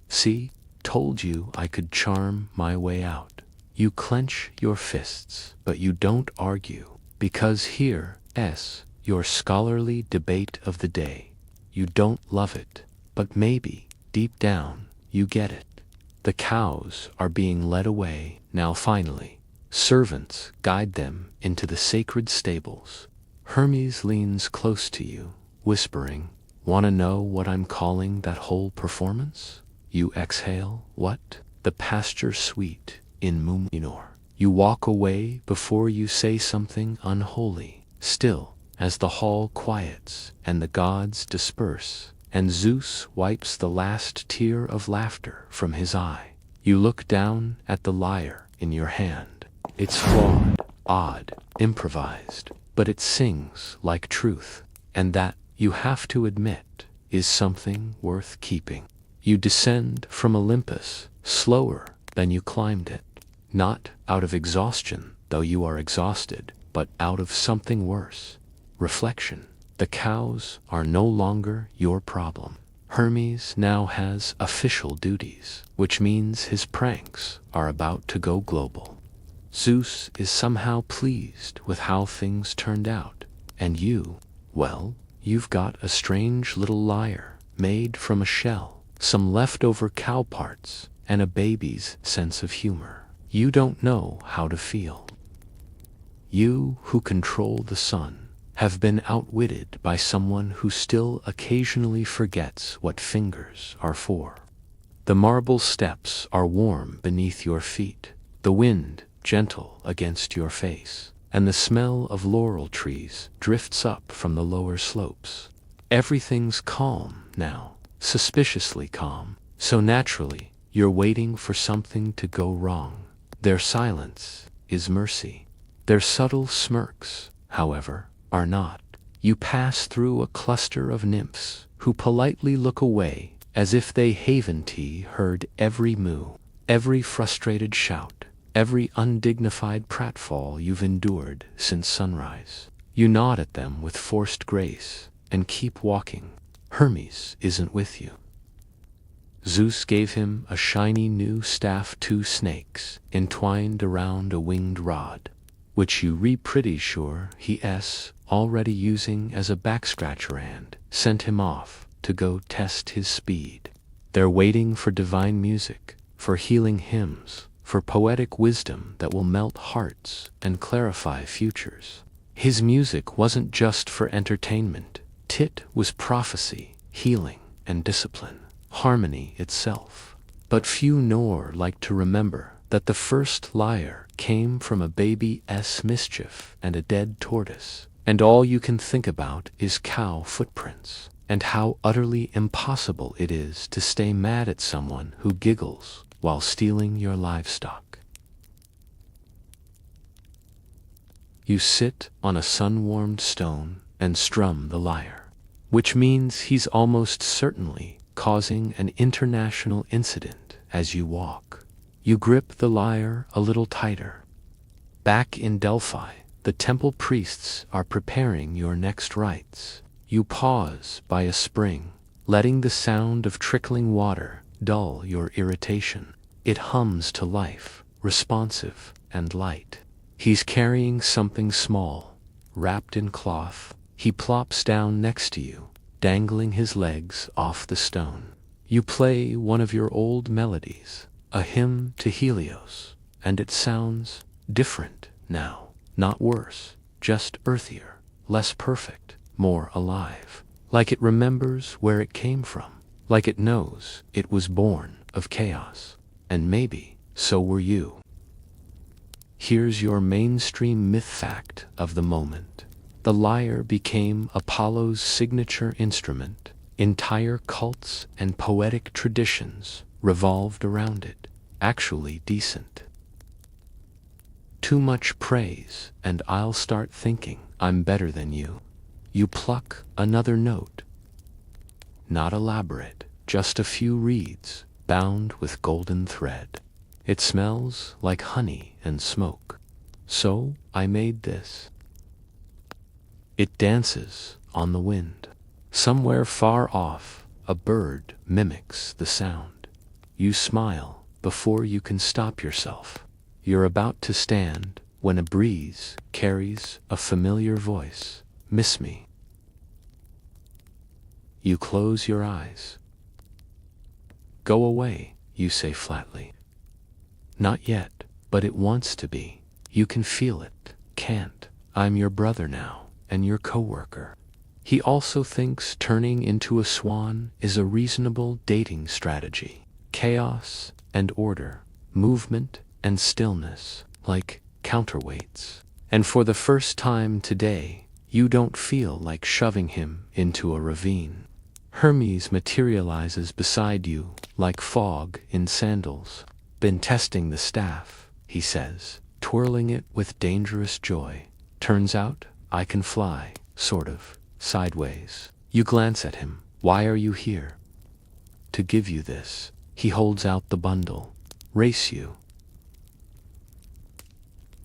See, told you I could charm my way out. You clench your fists, but you don't argue, because here's your scholarly debate of the day. You don't love it, but maybe, deep down, you get it. The cows are being led away, now finally. Servants guide them into the sacred stables. Hermes leans close to you, whispering, "Wanna know what I'm calling that whole performance?" You exhale, "What?" "The pasture suite in Muminor." You walk away before you say something unholy. Still, as the hall quiets and the gods disperse, and Zeus wipes the last tear of laughter from his eye, you look down at the lyre in your hand. It's flawed, odd, improvised, but it sings like truth, and that, you have to admit, is something worth keeping. You descend from Olympus slower than you climbed it, not out of exhaustion, though you are exhausted, but out of something worse. Reflection. The cows are no longer your problem. Hermes now has official duties, which means his pranks are about to go global. Zeus is somehow pleased with how things turned out, and you, well, you've got a strange little lyre made from a shell, some leftover cow parts, and a baby's sense of humor. You don't know how to feel. You, who control the sun, have been outwitted by someone who still occasionally forgets what fingers are for. The marble steps are warm beneath your feet, the wind gentle against your face, and the smell of laurel trees drifts up from the lower slopes. Everything's calm now, suspiciously calm, so naturally you're waiting for something to go wrong. Their silence is mercy. Their subtle smirks, however, are not. You pass through a cluster of nymphs who politely look away as if they haven't heard every moo, every frustrated shout, every undignified pratfall you've endured since sunrise. You nod at them with forced grace and keep walking. Hermes isn't with you. Zeus gave him a shiny new staff, 2 snakes entwined around a winged rod, which you pretty sure he's already using as a backscratcher, and sent him off to go test his speed. They're waiting for divine music, for healing hymns, for poetic wisdom that will melt hearts and clarify futures. His music wasn't just for entertainment. It was prophecy, healing, and discipline, harmony itself. But few nor like to remember that the first lyre came from a baby's mischief and a dead tortoise, and all you can think about is cow footprints, and how utterly impossible it is to stay mad at someone who giggles while stealing your livestock. You sit on a sun-warmed stone and strum the lyre, which means he's almost certainly causing an international incident as you walk. You grip the lyre a little tighter. Back in Delphi, the temple priests are preparing your next rites. You pause by a spring, letting the sound of trickling water dull your irritation. It hums to life, responsive and light. He's carrying something small, wrapped in cloth. He plops down next to you, dangling his legs off the stone. You play one of your old melodies, a hymn to Helios, and it sounds different now. Not worse, just earthier, less perfect, more alive. Like it remembers where it came from, like it knows it was born of chaos. And maybe so were you. Here's your mainstream myth fact of the moment. The lyre became Apollo's signature instrument. Entire cults and poetic traditions revolved around it. Actually decent. Too much praise, and I'll start thinking I'm better than you. You pluck another note. Not elaborate, just a few reeds bound with golden thread. It smells like honey and smoke. So I made this. It dances on the wind. Somewhere far off, a bird mimics the sound. You smile before you can stop yourself. You're about to stand when a breeze carries a familiar voice. Miss me. You close your eyes. Go away, you say flatly. Not yet, but it wants to be. You can feel it. Can't. I'm your brother now, and your coworker. He also thinks turning into a swan is a reasonable dating strategy. Chaos and order, movement and stillness, like counterweights. And for the first time today, You don't feel like shoving him into a ravine. Hermes materializes beside you like fog in sandals. Been testing the staff, he says, twirling it with dangerous joy. Turns out I can fly, sort of, sideways. You glance at him. Why are you here? To give you this. He holds out the bundle. Race you.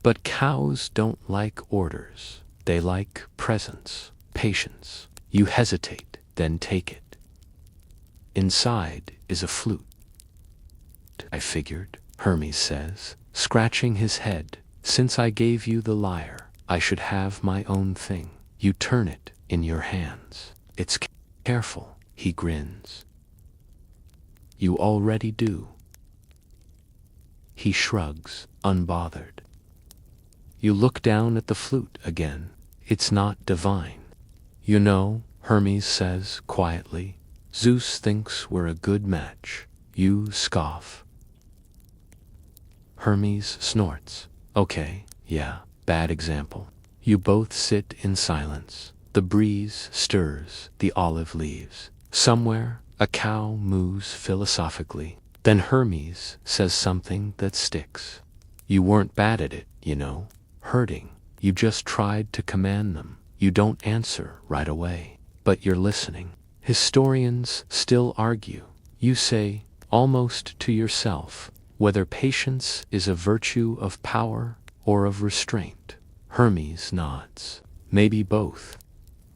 But cows don't like orders. They like presence, patience. You hesitate, then take it. Inside is a flute. I figured, Hermes says, scratching his head. Since I gave you the lyre, I should have my own thing. You turn it in your hands. It's careful, he grins. You already do. He shrugs, unbothered. You look down at the flute again. It's not divine. You know, Hermes says quietly, Zeus thinks we're a good match. You scoff. Hermes snorts. Okay, yeah, bad example. You both sit in silence. The breeze stirs the olive leaves. Somewhere, a cow moos philosophically. Then Hermes says something that sticks. You weren't bad at it, you know, herding. You just tried to command them. You don't answer right away, but you're listening. Historians still argue. You say, almost to yourself, whether patience is a virtue of power or of restraint. Hermes nods. Maybe both.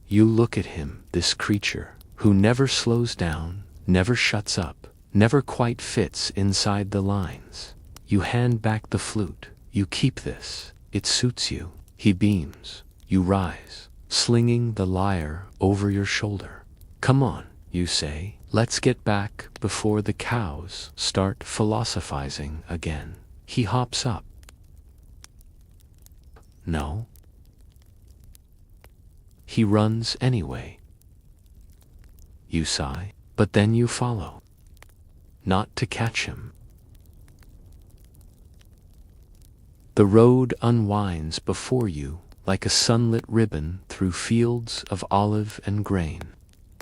You look at him, this creature, who never slows down, never shuts up, never quite fits inside the lines. You hand back the flute. You keep this. It suits you. He beams. You rise, slinging the lyre over your shoulder. Come on, you say. Let's get back before the cows start philosophizing again. He hops up. No. He runs anyway. You sigh, but then you follow. Not to catch him. The road unwinds before you like a sunlit ribbon through fields of olive and grain.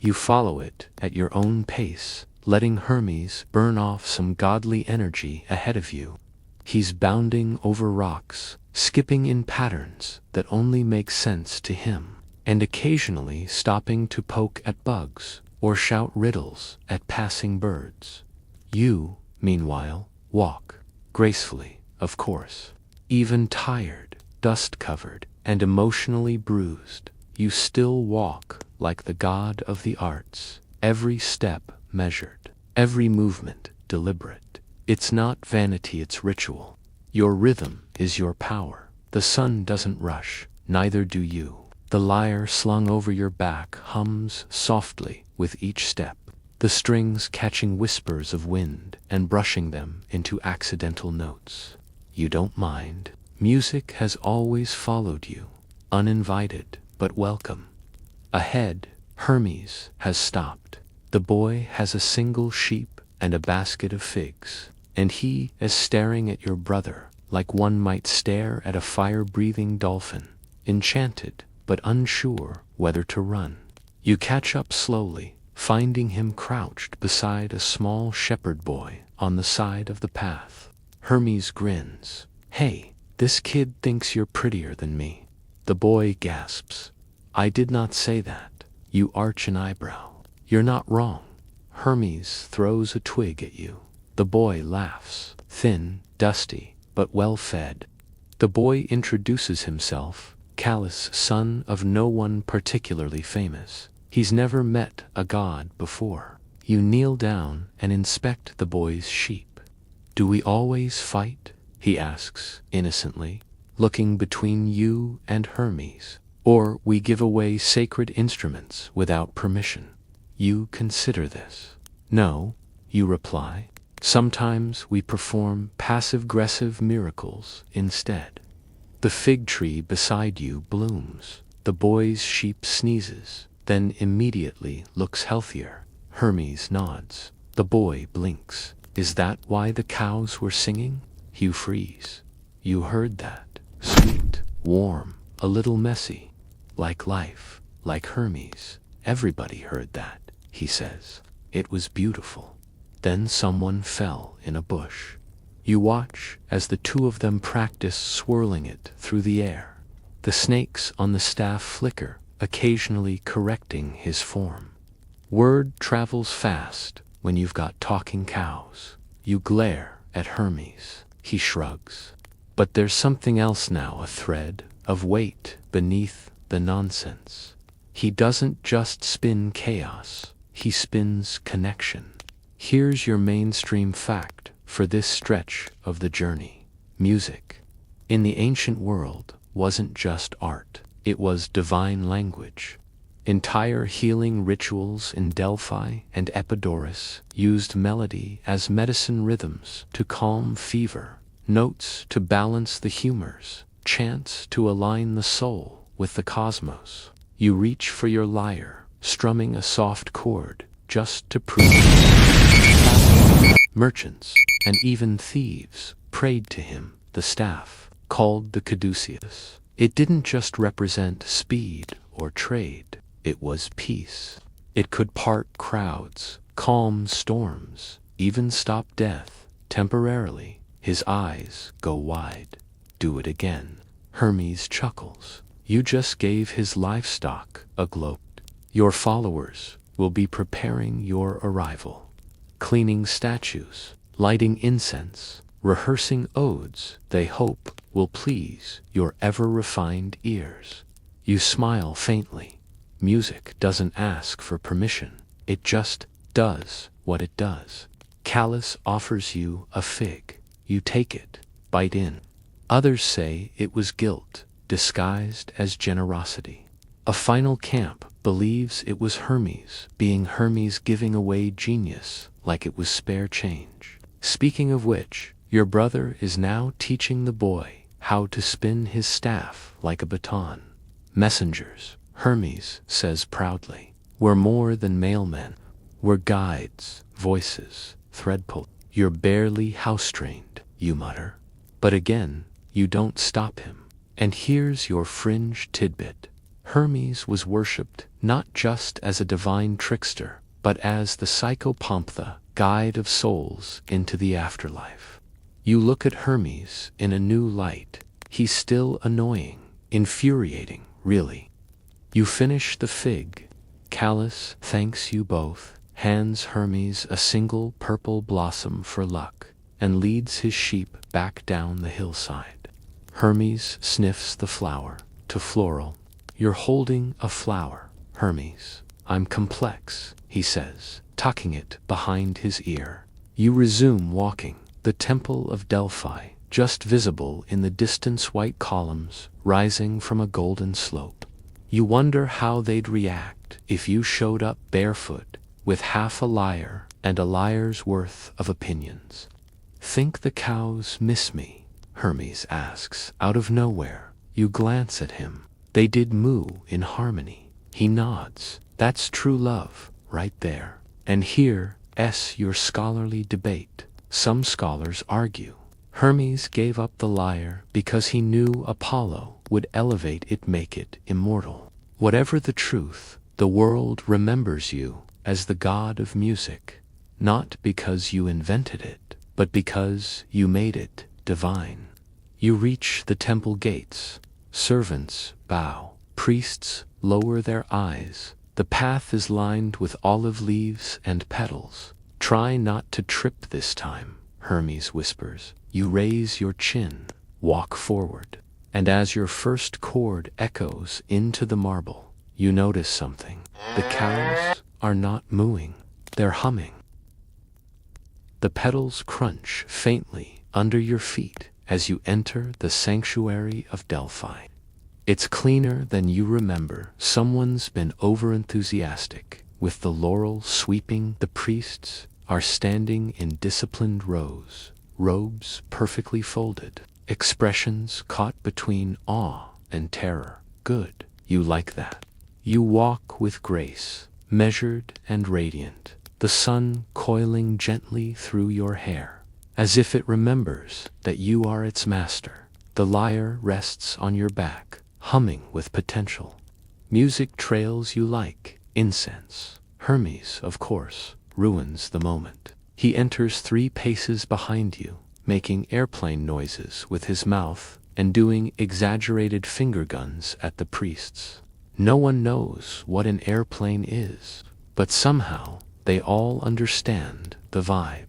You follow it at your own pace, letting Hermes burn off some godly energy ahead of you. He's bounding over rocks, skipping in patterns that only make sense to him, and occasionally stopping to poke at bugs or shout riddles at passing birds. You, meanwhile, walk, gracefully, of course. Even tired, dust-covered, and emotionally bruised, you still walk like the god of the arts, every step measured, every movement deliberate. It's not vanity, it's ritual. Your rhythm is your power. The sun doesn't rush, neither do you. The lyre slung over your back hums softly with each step, the strings catching whispers of wind and brushing them into accidental notes. You don't mind. Music has always followed you, uninvited but welcome. Ahead, Hermes has stopped. The boy has a single sheep and a basket of figs, and he is staring at your brother like one might stare at a fire-breathing dolphin, enchanted but unsure whether to run. You catch up slowly, finding him crouched beside a small shepherd boy on the side of the path. Hermes grins. Hey, this kid thinks you're prettier than me. The boy gasps. I did not say that. You arch an eyebrow. You're not wrong. Hermes throws a twig at you. The boy laughs, thin, dusty, but well-fed. The boy introduces himself, callous son of no one particularly famous. He's never met a god before. You kneel down and inspect the boy's sheep. Do we always fight? He asks, innocently, looking between you and Hermes. Or we give away sacred instruments without permission. You consider this. No, you reply. Sometimes we perform passive-aggressive miracles instead. The fig tree beside you blooms. The boy's sheep sneezes, then immediately looks healthier. Hermes nods. The boy blinks. Is that why the cows were singing? You freeze. You heard that. Sweet, warm, a little messy. like life, like Hermes. Everybody heard that, he says. It was beautiful. Then someone fell in a bush. You watch as the two of them practice swirling it through the air. The snakes on the staff flicker, occasionally correcting his form. Word travels fast when you've got talking cows. You glare at Hermes. He shrugs. But there's something else now, a thread of weight beneath the nonsense. He doesn't just spin chaos, he spins connection. Here's your mainstream fact for this stretch of the journey. Music, in the ancient world, wasn't just art. It was divine language. Entire healing rituals in Delphi and Epidaurus used melody as medicine, rhythms to calm fever, notes to balance the humors, chants to align the soul with the cosmos. You reach for your lyre, strumming a soft chord, just to prove it. Merchants and even thieves prayed to him. The staff, called the caduceus, it didn't just represent speed or trade, it was peace. It could part crowds, calm storms, even stop death temporarily. His eyes go wide. Do it again. Hermes chuckles. You just gave his livestock a gloat. Your followers will be preparing your arrival, cleaning statues, lighting incense, rehearsing odes they hope will please your ever-refined ears. You smile faintly. Music doesn't ask for permission. It just does what it does. Callus offers you a fig. You take it, bite in. Others say it was guilt, disguised as generosity. A final camp believes it was Hermes, being Hermes giving away genius like it was spare change. Speaking of which, your brother is now teaching the boy how to spin his staff like a baton. Messengers, Hermes says proudly, we're more than mailmen. We're guides, voices, thread pull. You're barely house-trained, you mutter. But again, you don't stop him. And here's your fringe tidbit. Hermes was worshipped not just as a divine trickster, but as the psychopompha, guide of souls into the afterlife. You look at Hermes in a new light. He's still annoying, infuriating, really. You finish the fig. Callus thanks you both, hands Hermes a single purple blossom for luck, and leads his sheep back down the hillside. Hermes sniffs the flower, to floral. You're holding a flower, Hermes. I'm complex, he says, tucking it behind his ear. You resume walking. The Temple of Delphi, just visible in the distance, white columns rising from a golden slope. You wonder how they'd react if you showed up barefoot, with half a lyre and a lyre's worth of opinions. Think the cows miss me? Hermes asks, out of nowhere. You glance at him. They did moo in harmony. He nods. That's true love, right there. And here's your scholarly debate. Some scholars argue Hermes gave up the lyre because he knew Apollo would elevate it, make it immortal. Whatever the truth, the world remembers you as the god of music, not because you invented it, but because you made it divine. You reach the temple gates. Servants bow. Priests lower their eyes. The path is lined with olive leaves and petals. Try not to trip this time, Hermes whispers. You raise your chin, walk forward, and as your first chord echoes into the marble, you notice something. The cows are not mooing, they're humming. The petals crunch faintly under your feet as you enter the sanctuary of Delphi. It's cleaner than you remember. Someone's been overenthusiastic, with the laurel sweeping. The priests are standing in disciplined rows, robes perfectly folded, expressions caught between awe and terror. Good, you like that. You walk with grace, measured and radiant, the sun coiling gently through your hair, as if it remembers that you are its master. The lyre rests on your back, humming with potential. Music trails you like incense. Hermes, of course, ruins the moment. He enters 3 paces behind you, making airplane noises with his mouth and doing exaggerated finger guns at the priests. No one knows what an airplane is, but somehow they all understand the vibe.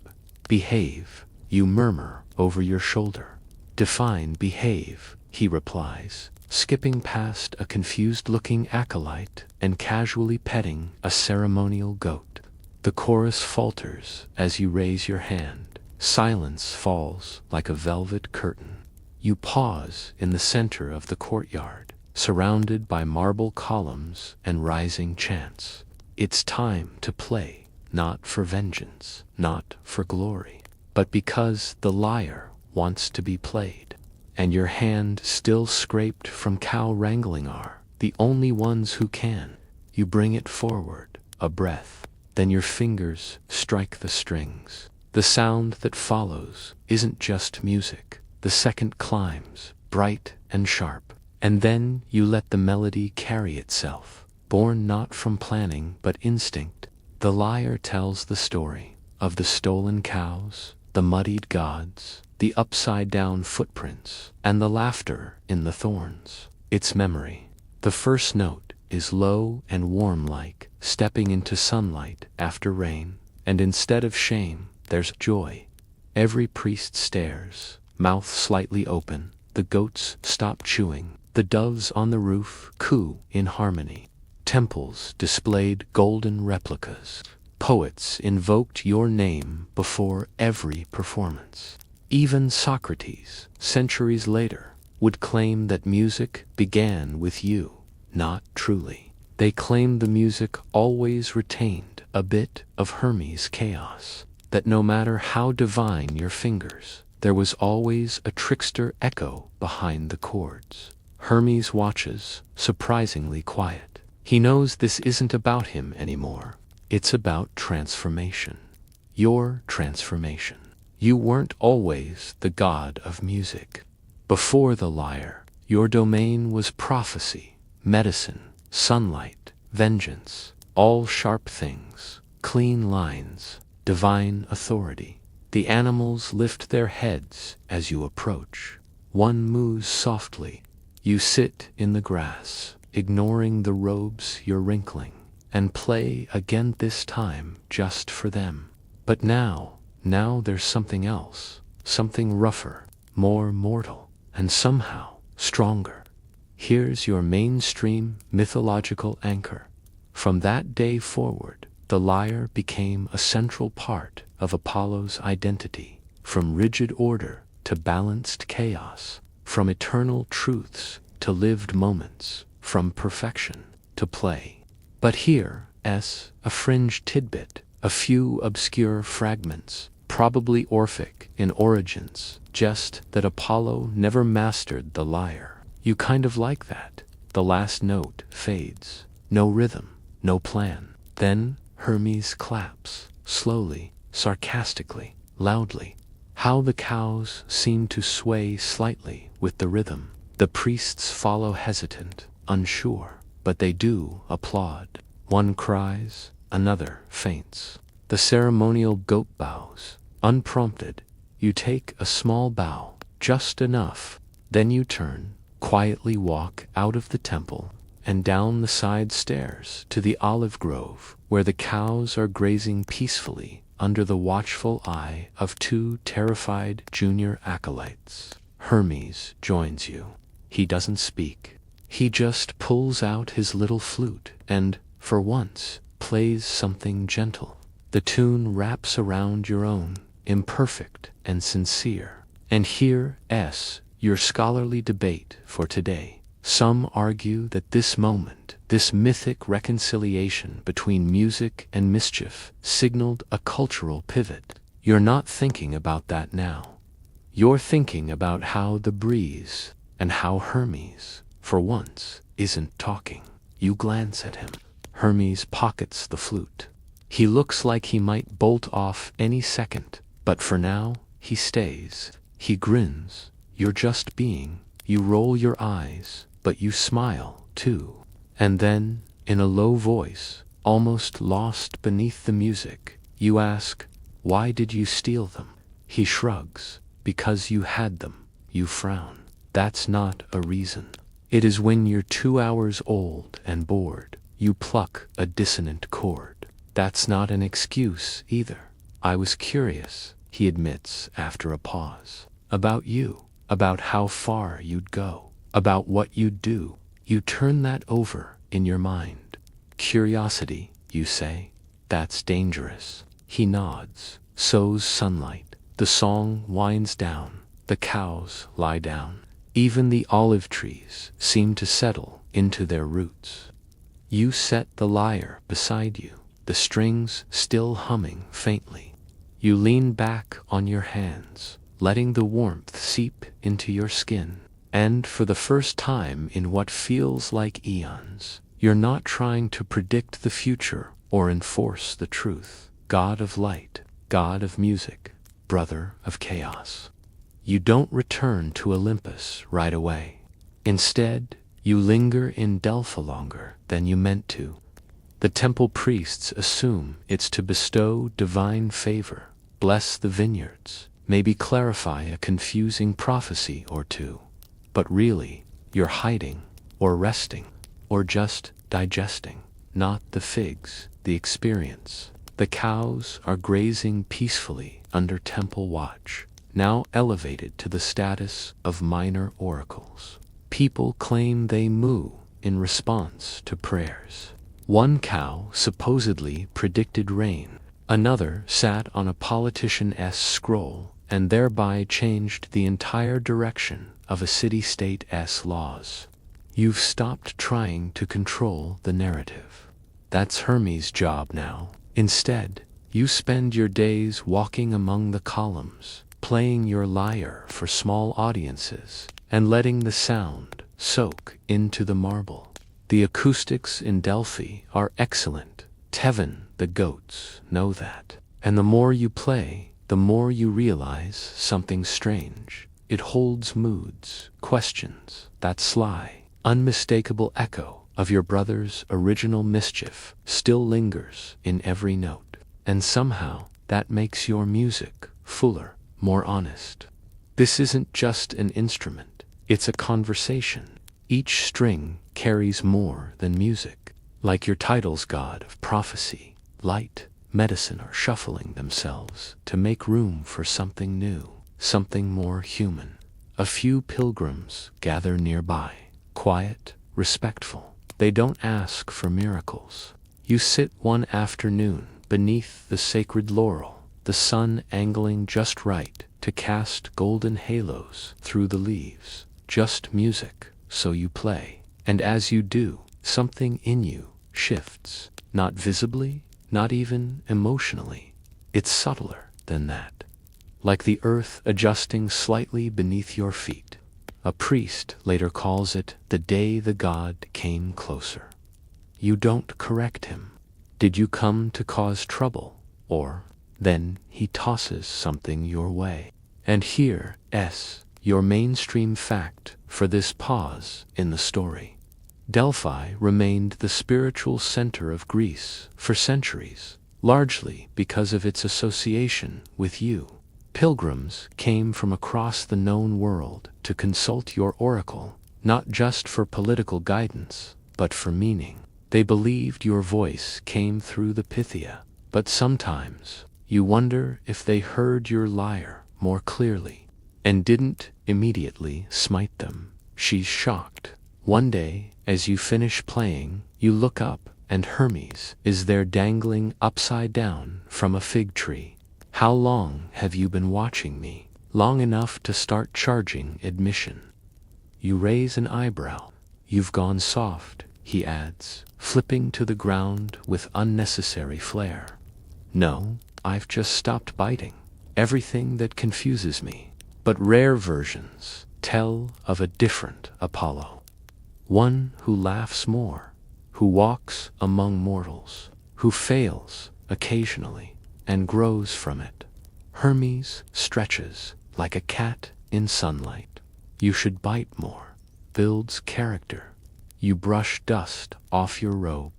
Behave, you murmur over your shoulder. Define behave, he replies, skipping past a confused-looking acolyte and casually petting a ceremonial goat. The chorus falters as you raise your hand. Silence falls like a velvet curtain. You pause in the center of the courtyard, surrounded by marble columns and rising chants. It's time to play, not for vengeance, not for glory, but because the lyre wants to be played. And your hand still scraped from cow wrangling are the only ones who can. You bring it forward, a breath, then your fingers strike the strings. The sound that follows isn't just music. The second climbs, bright and sharp, and then you let the melody carry itself, born not from planning but instinct. The lyre tells the story of the stolen cows, the muddied gods, the upside-down footprints, and the laughter in the thorns. Its memory. The first note is low and warm like stepping into sunlight after rain, and instead of shame, there's joy. Every priest stares, mouth slightly open. The goats stop chewing. The doves on the roof coo in harmony. Temples displayed golden replicas. Poets invoked your name before every performance. Even Socrates, centuries later, would claim that music began with you, not truly. They claimed the music always retained a bit of Hermes' chaos, that no matter how divine your fingers, there was always a trickster echo behind the chords. Hermes watches, surprisingly quiet. He knows this isn't about him anymore. It's about transformation. Your transformation. You weren't always the god of music. Before the lyre, your domain was prophecy, medicine, sunlight, vengeance, all sharp things, clean lines, divine authority. The animals lift their heads as you approach. One moves softly. You sit in the grass, ignoring the robes you're wrinkling, and play again, this time just for them. But now there's something else, something rougher, more mortal, and somehow stronger. Here's your mainstream mythological anchor. From that day forward, the lyre became a central part of Apollo's identity, from rigid order to balanced chaos, from eternal truths to lived moments, from perfection to play. But here's a fringe tidbit, a few obscure fragments, probably Orphic in origins, just that Apollo never mastered the lyre. You kind of like that. The last note fades. No rhythm, no plan. Then Hermes claps, slowly, sarcastically, loudly. How the cows seem to sway slightly with the rhythm. The priests follow hesitant, unsure, but they do applaud. One cries, another faints. The ceremonial goat bows. Unprompted, you take a small bow, just enough. Then you turn, quietly walk out of the temple and down the side stairs to the olive grove, where the cows are grazing peacefully under the watchful eye of 2 terrified junior acolytes. Hermes joins you. He doesn't speak. He just pulls out his little flute and, for once, plays something gentle. The tune wraps around your own, imperfect and sincere. And here's your scholarly debate for today. Some argue that this moment, this mythic reconciliation between music and mischief, signaled a cultural pivot. You're not thinking about that now. You're thinking about how the breeze, and how Hermes, for once, isn't talking. You glance at him. Hermes pockets the flute. He looks like he might bolt off any second, but for now, he stays. He grins. You're just being. You roll your eyes, but you smile, too. And then, in a low voice, almost lost beneath the music, you ask, "Why did you steal them?" He shrugs, "Because you had them." You frown. That's not a reason. It is when you're 2 hours old and bored, you pluck a dissonant chord. That's not an excuse either. I was curious, he admits after a pause. About you, about how far you'd go, about what you'd do. You turn that over in your mind. Curiosity, you say? That's dangerous. He nods, sows sunlight. The song winds down. The cows lie down. Even the olive trees seem to settle into their roots. You set the lyre beside you, the strings still humming faintly. You lean back on your hands, letting the warmth seep into your skin. And for the first time in what feels like eons, you're not trying to predict the future or enforce the truth. God of light, God of music, brother of chaos. You don't return to Olympus right away. Instead, you linger in Delphi longer than you meant to. The temple priests assume it's to bestow divine favor, bless the vineyards, maybe clarify a confusing prophecy or two. But really, you're hiding, or resting, or just digesting. Not the figs, the experience. The cows are grazing peacefully under temple watch, now elevated to the status of minor oracles. People claim they moo in response to prayers. One supposedly predicted rain. Another sat on a politician's scroll and thereby changed the entire direction of a city-state's laws. You've stopped trying to control the narrative. That's Hermes' job now. Instead, you spend your days walking among the columns, playing your lyre for small audiences, and letting the sound soak into the marble. The acoustics in Delphi are excellent. Tevin, the goats, know that. And the more you play, the more you realize something strange. It holds moods, questions, that sly, unmistakable echo of your brother's original mischief still lingers in every note. And somehow, that makes your music fuller, more honest. This isn't just an instrument, it's a conversation. Each string carries more than music. Like your titles, God of prophecy, light, medicine are shuffling themselves to make room for something new, something more human. A few pilgrims gather nearby, quiet, respectful. They don't ask for miracles. You sit one afternoon beneath the sacred laurel, the sun angling just right to cast golden halos through the leaves. Just music, so you play. And as you do, something in you shifts. Not visibly, not even emotionally. It's subtler than that. Like the earth adjusting slightly beneath your feet. A priest later calls it the day the god came closer. You don't correct him. Did you come to cause trouble? Or, then he tosses something your way. And here, your mainstream fact for this pause in the story. Delphi remained the spiritual center of Greece for centuries, largely because of its association with you. Pilgrims came from across the known world to consult your oracle, not just for political guidance, but for meaning. They believed your voice came through the Pythia, but sometimes you wonder if they heard your lyre more clearly and didn't immediately smite them. She's shocked. One day, as you finish playing, you look up and Hermes is there dangling upside down from a fig tree. How long have you been watching me? Long enough to start charging admission. You raise an eyebrow. You've gone soft, he adds, flipping to the ground with unnecessary flair. No, I've just stopped biting. Everything that confuses me. But rare versions tell of a different Apollo. One who laughs more, who walks among mortals, who fails occasionally and grows from it. Hermes stretches like a cat in sunlight. You should bite more. Builds character. You brush dust off your robe.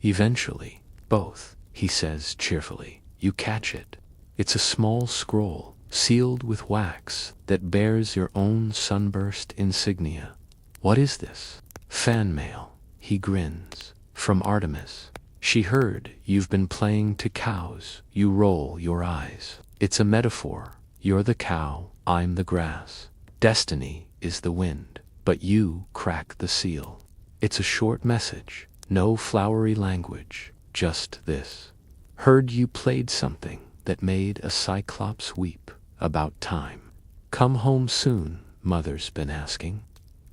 Eventually, both, he says cheerfully. You catch it. It's a small scroll, sealed with wax, that bears your own sunburst insignia. What is this? Fan mail. He grins. From Artemis. She heard you've been playing to cows. You roll your eyes. It's a metaphor. You're the cow, I'm the grass. Destiny is the wind, but you crack the seal. It's a short message, no flowery language, just this. Heard you played something that made a cyclops weep. About time. Come home soon, mother's been asking.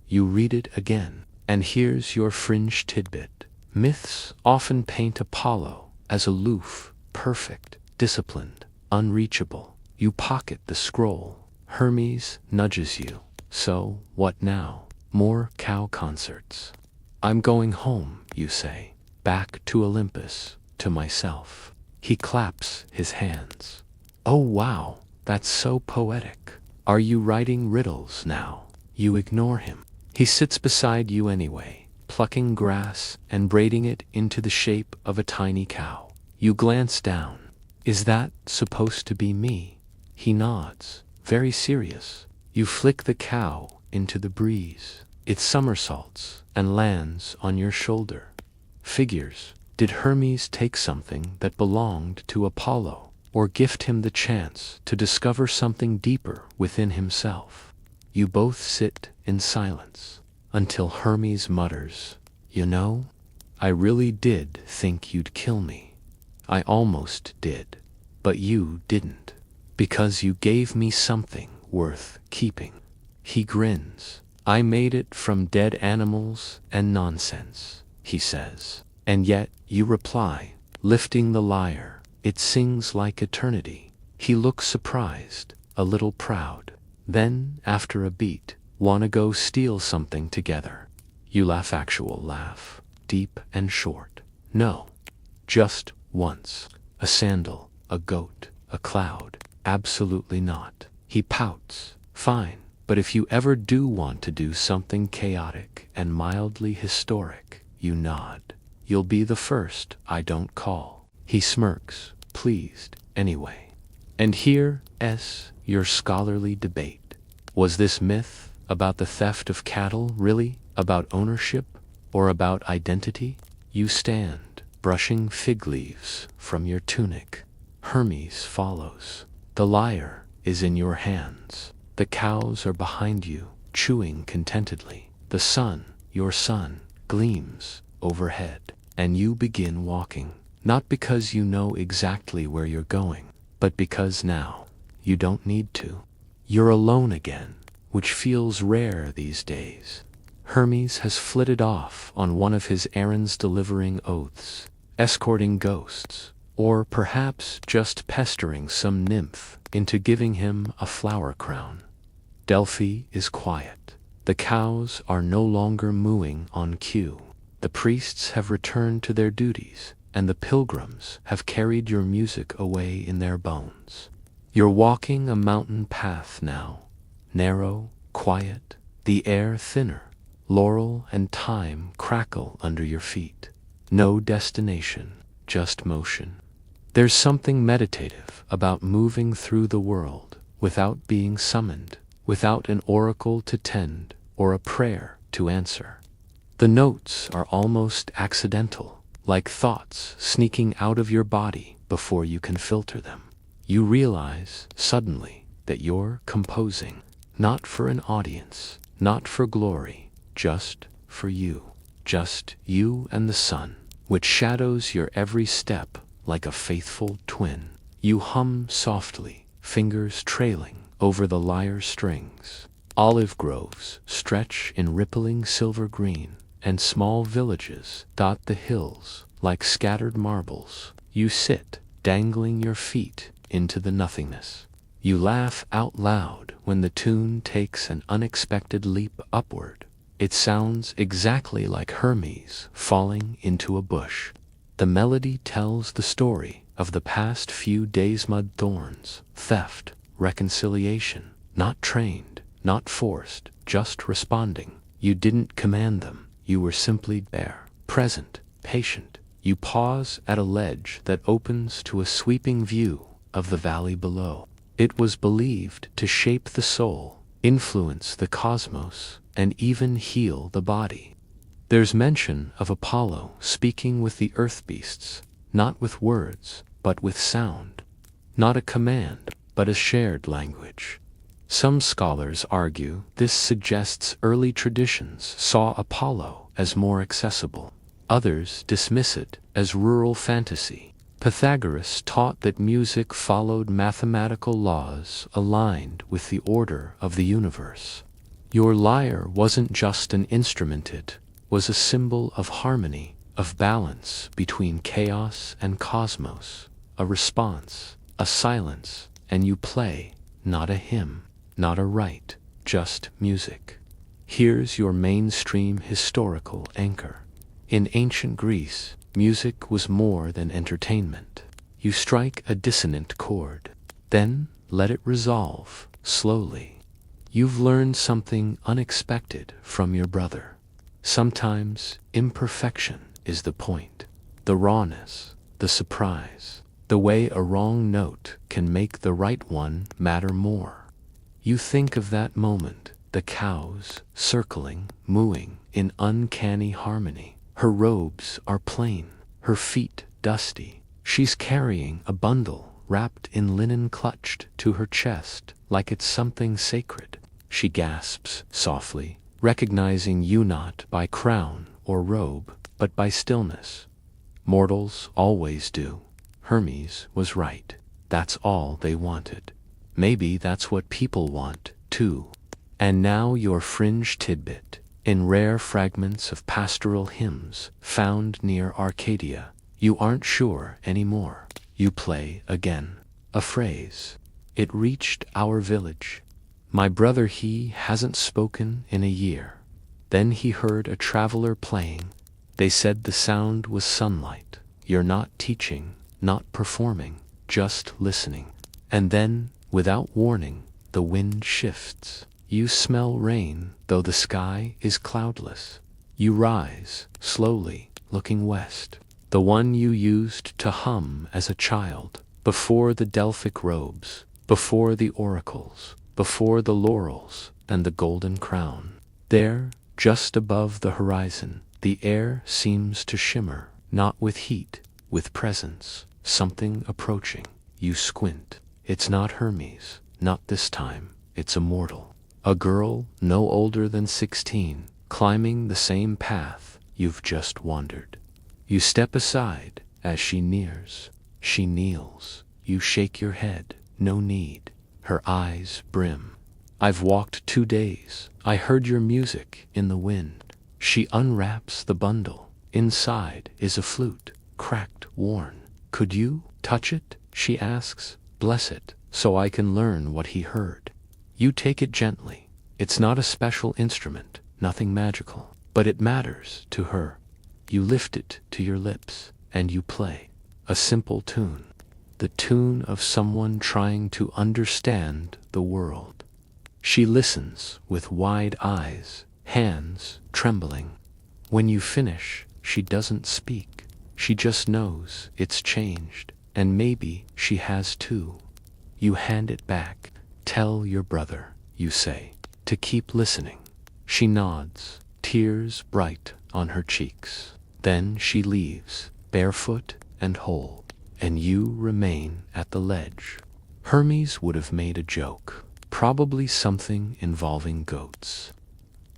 You read it again, and here's your fringe tidbit. Myths often paint Apollo as aloof, perfect, disciplined, unreachable. You pocket the scroll. Hermes nudges you. So, what now? More cow concerts. I'm going home, you say. Back to Olympus, to myself. He claps his hands. Oh wow, that's so poetic. Are you writing riddles now? You ignore him. He sits beside you anyway, plucking grass and braiding it into the shape of a tiny cow. You glance down. Is that supposed to be me? He nods, very serious. You flick the cow into the breeze. It somersaults and lands on your shoulder. Figures. Did Hermes take something that belonged to Apollo, or gift him the chance to discover something deeper within himself? You both sit in silence, until Hermes mutters, You know, I really did think you'd kill me. I almost did, but you didn't. Because you gave me something worth keeping. He grins. I made it from dead animals and nonsense, he says. And yet, you reply, lifting the lyre. It sings like eternity. He looks surprised, a little proud. Then, after a beat, wanna go steal something together. You laugh, actual laugh, deep and short. No. Just once. A sandal, a goat, a cloud. Absolutely not. He pouts. Fine, but if you ever do want to do something chaotic and mildly historic, you nod. You'll be the first I don't call. He smirks, pleased, anyway. And here's your scholarly debate. Was this myth about the theft of cattle really about ownership or about identity? You stand, brushing fig leaves from your tunic. Hermes follows. The lyre is in your hands. The cows are behind you, chewing contentedly. The sun, your sun, gleams overhead. And you begin walking, not because you know exactly where you're going, but because now you don't need to. You're alone again, which feels rare these days. Hermes has flitted off on one of his errands, delivering oaths, escorting ghosts, or perhaps just pestering some nymph into giving him a flower crown. Delphi is quiet. The cows are no longer mooing on cue. The priests have returned to their duties, and the pilgrims have carried your music away in their bones. You're walking a mountain path now, narrow, quiet, the air thinner. Laurel and thyme crackle under your feet. No destination, just motion. There's something meditative about moving through the world without being summoned, without an oracle to tend or a prayer to answer. The notes are almost accidental, like thoughts sneaking out of your body before you can filter them. You realize, suddenly, that you're composing, not for an audience, not for glory, just for you. Just you and the sun, which shadows your every step like a faithful twin. You hum softly, fingers trailing over the lyre strings. Olive groves stretch in rippling silver green, and small villages dot the hills like scattered marbles. You sit, dangling your feet into the nothingness. You laugh out loud when the tune takes an unexpected leap upward. It sounds exactly like Hermes falling into a bush. The melody tells the story of the past few days: mud, thorns, theft, reconciliation. Not trained, not forced, just responding. You didn't command them, You were simply there, present, patient. You pause at a ledge that opens to a sweeping view of the valley below. It was believed to shape the soul, influence the cosmos, and even heal the body. There's mention of Apollo speaking with the earth beasts, not with words, but with sound. Not a command, but a shared language. Some scholars argue this suggests early traditions saw Apollo as more accessible. Others dismiss it as rural fantasy. Pythagoras taught that music followed mathematical laws aligned with the order of the universe. Your lyre wasn't just an instrument, it was a symbol of harmony, of balance between chaos and cosmos, a response, a silence, and you play, not a hymn, not a rite, just music. Here's your mainstream historical anchor. In ancient Greece, music was more than entertainment. You strike a dissonant chord, then let it resolve, slowly. You've learned something unexpected from your brother. Sometimes imperfection is the point. The rawness, the surprise, the way a wrong note can make the right one matter more. You think of that moment, the cows circling, mooing in uncanny harmony. Her robes are plain, her feet dusty. She's carrying a bundle wrapped in linen clutched to her chest like it's something sacred. She gasps softly, recognizing you not by crown or robe, but by stillness. Mortals always do. Hermes was right. That's all they wanted. Maybe that's what people want, too. And now your fringe tidbit. In rare fragments of pastoral hymns found near Arcadia, you aren't sure anymore. You play again. A phrase. It reached our village. My brother, he hasn't spoken in a year. Then he heard a traveler playing. They said the sound was sunlight. You're not teaching, not performing, just listening. And then, without warning, the wind shifts. You smell rain, though the sky is cloudless. You rise, slowly, looking west. The one you used to hum as a child, before the Delphic robes, before the oracles, before the laurels and the golden crown. There, just above the horizon, the air seems to shimmer, not with heat, with presence, something approaching. You squint. It's not Hermes, not this time. It's a mortal. A girl no older than 16, climbing the same path you've just wandered. You step aside as she nears. She kneels. You shake your head. No need. Her eyes brim. I've walked 2 days. I heard your music in the wind. She unwraps the bundle. Inside is a flute, cracked, worn. Could you touch it? She asks. Bless it, so I can learn what he heard. You take it gently. It's not a special instrument, nothing magical, but it matters to her. You lift it to your lips, and you play. A simple tune. The tune of someone trying to understand the world. She listens with wide eyes, hands trembling. When you finish, she doesn't speak. She just knows it's changed, and maybe she has too. You hand it back. Tell your brother, you say, to keep listening. She nods, tears bright on her cheeks. Then she leaves, barefoot and whole, and you remain at the ledge. Hermes would have made a joke, probably something involving goats.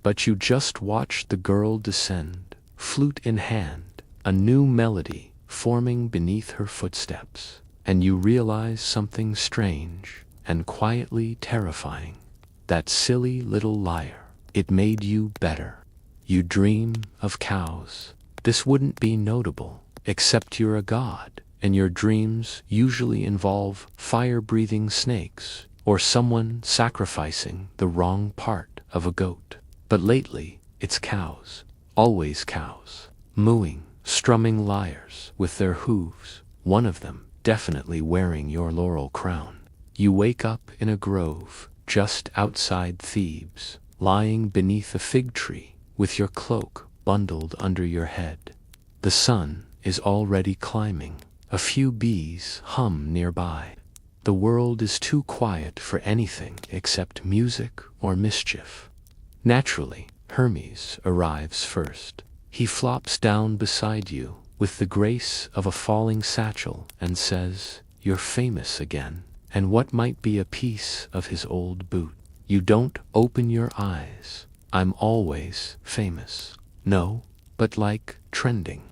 But you just watch the girl descend, flute in hand, a new melody forming beneath her footsteps, and you realize something strange and quietly terrifying. That silly little lyre, it made you better. You dream of cows. This wouldn't be notable, except you're a god, and your dreams usually involve fire-breathing snakes or someone sacrificing the wrong part of a goat. But lately, it's cows, always cows, mooing, strumming lyres with their hooves, one of them definitely wearing your laurel crown. You wake up in a grove just outside Thebes, lying beneath a fig tree with your cloak bundled under your head. The sun is already climbing. A few bees hum nearby. The world is too quiet for anything except music or mischief. Naturally, Hermes arrives first. He flops down beside you with the grace of a falling satchel and says, "You're famous again," and what might be a piece of his old boot. You don't open your eyes. I'm always famous. No, but like trending.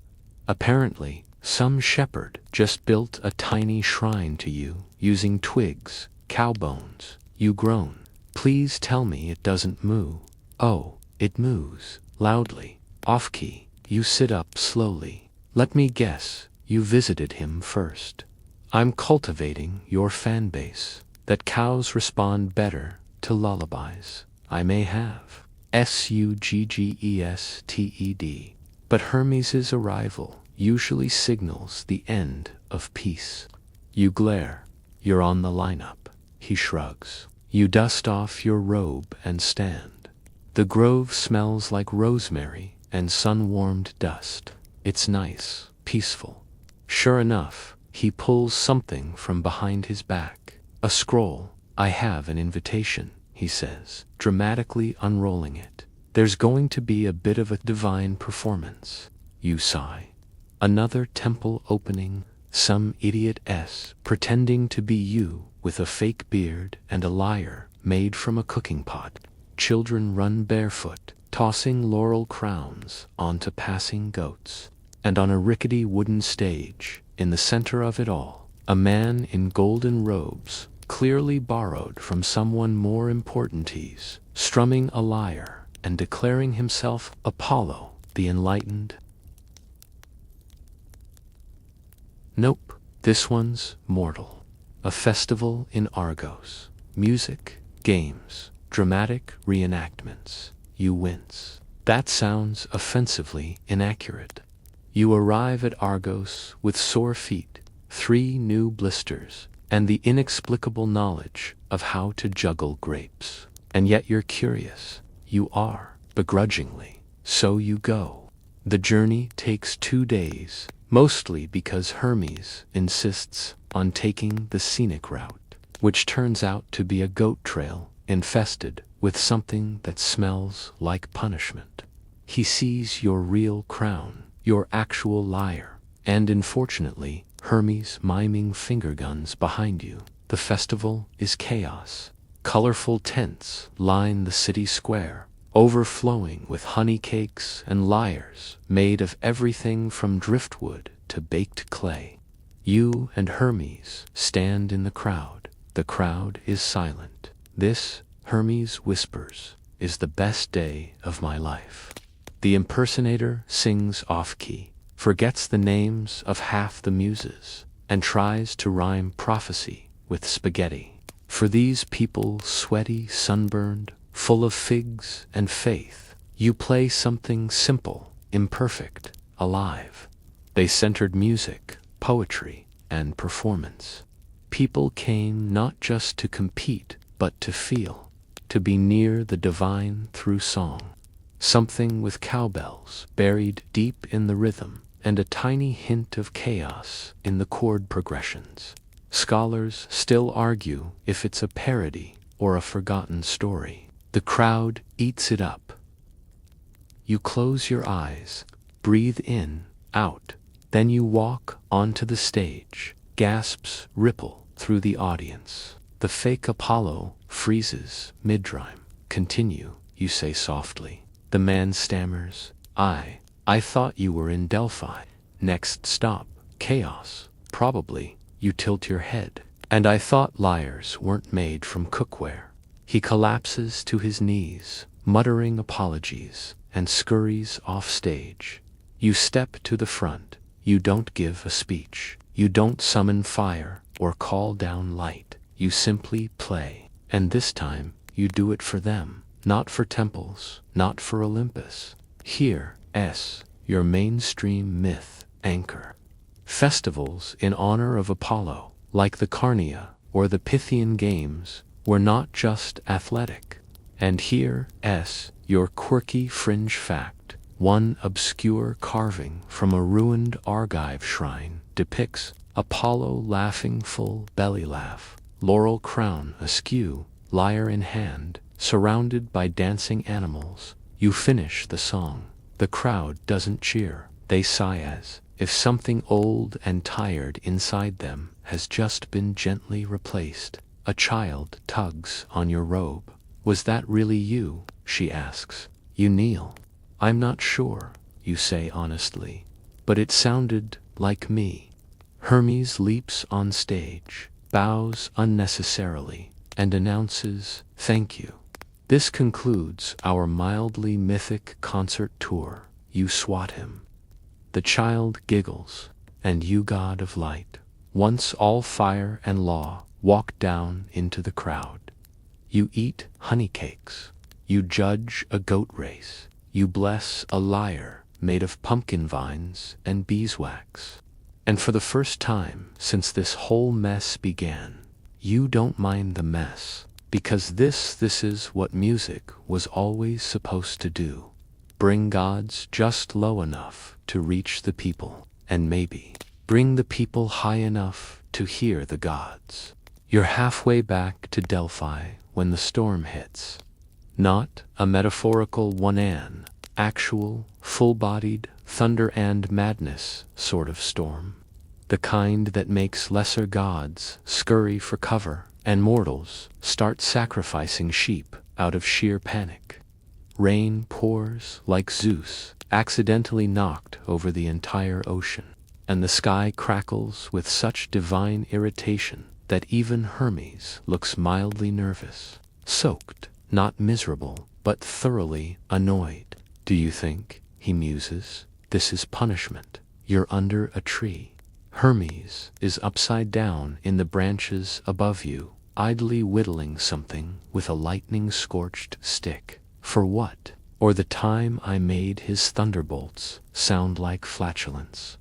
Apparently, some shepherd just built a tiny shrine to you using twigs, cow bones. You groan. Please tell me it doesn't moo. Oh, it moos, loudly, off-key. You sit up slowly. Let me guess, you visited him first. I'm cultivating your fan base. That cows respond better to lullabies. I may have. Suggested. But Hermes's arrival usually signals the end of peace. You glare. You're on the lineup. He shrugs. You dust off your robe and stand. The grove smells like rosemary and sun-warmed dust. It's nice, peaceful. Sure enough, he pulls something from behind his back. A scroll. I have an invitation, he says, dramatically unrolling it. There's going to be a bit of a divine performance. You sigh. Another temple opening, some idiot pretending to be you with a fake beard and a lyre made from a cooking pot. Children run barefoot, tossing laurel crowns onto passing goats. And on a rickety wooden stage, in the center of it all, a man in golden robes, clearly borrowed from someone more important, he's strumming a lyre and declaring himself Apollo, the enlightened. Nope, this one's mortal. A festival in Argos. Music, games, dramatic reenactments. You wince. That sounds offensively inaccurate. You arrive at Argos with sore feet, 3 new blisters, and the inexplicable knowledge of how to juggle grapes. And yet you're curious. You are, begrudgingly. So you go. The journey takes 2 days, mostly because Hermes insists on taking the scenic route, which turns out to be a goat trail infested with something that smells like punishment. He sees your real crown, your actual lyre, and unfortunately, Hermes miming finger guns behind you. The festival is chaos. Colorful tents line the city square, overflowing with honey cakes and lyres made of everything from driftwood to baked clay. You and Hermes stand in the crowd. The crowd is silent. This, Hermes whispers, is the best day of my life. The impersonator sings off-key, forgets the names of half the muses, and tries to rhyme prophecy with spaghetti. For these people, sweaty, sunburned, full of figs and faith, you play something simple, imperfect, alive. They centered music, poetry, and performance. People came not just to compete, but to feel, to be near the divine through song. Something with cowbells buried deep in the rhythm, and a tiny hint of chaos in the chord progressions. Scholars still argue if it's a parody or a forgotten story. The crowd eats it up. You close your eyes, breathe in, out, then you walk onto the stage. Gasps ripple through the audience. The fake Apollo freezes mid-rhyme. Continue, you say softly. The man stammers, I thought you were in Delphi. Next stop, chaos. Probably, you tilt your head. And I thought lyres weren't made from cookware. He collapses to his knees, muttering apologies, and scurries off stage. You step to the front. You don't give a speech. You don't summon fire or call down light. You simply play. And this time, you do it for them. Not for temples, not for Olympus. Here, your mainstream myth anchor. Festivals in honor of Apollo, like the Carnia or the Pythian Games, were not just athletic. And here, your quirky fringe fact. One obscure carving from a ruined Argive shrine depicts Apollo laughing full belly laugh, laurel crown askew, lyre in hand, surrounded by dancing animals. You finish the song. The crowd doesn't cheer. They sigh as if something old and tired inside them has just been gently replaced. A child tugs on your robe. Was that really you? She asks. You kneel. I'm not sure, you say honestly, but it sounded like me. Hermes leaps on stage, bows unnecessarily, and announces, "Thank you." This concludes our mildly mythic concert tour. You swat him. The child giggles, and you, god of light, once all fire and law, walk down into the crowd. You eat honey cakes. You judge a goat race. You bless a lyre made of pumpkin vines and beeswax. And for the first time since this whole mess began, you don't mind the mess, because this is what music was always supposed to do. Bring gods just low enough to reach the people, and maybe bring the people high enough to hear the gods. You're halfway back to Delphi when the storm hits. Not a metaphorical one-an, actual, full-bodied, thunder and madness sort of storm. The kind that makes lesser gods scurry for cover and mortals start sacrificing sheep out of sheer panic. Rain pours like Zeus accidentally knocked over the entire ocean, and the sky crackles with such divine irritation that even Hermes looks mildly nervous, soaked, not miserable, but thoroughly annoyed. Do you think, he muses, this is punishment? You're under a tree. Hermes is upside down in the branches above you, idly whittling something with a lightning-scorched stick. For what? Or the time I made his thunderbolts sound like flatulence.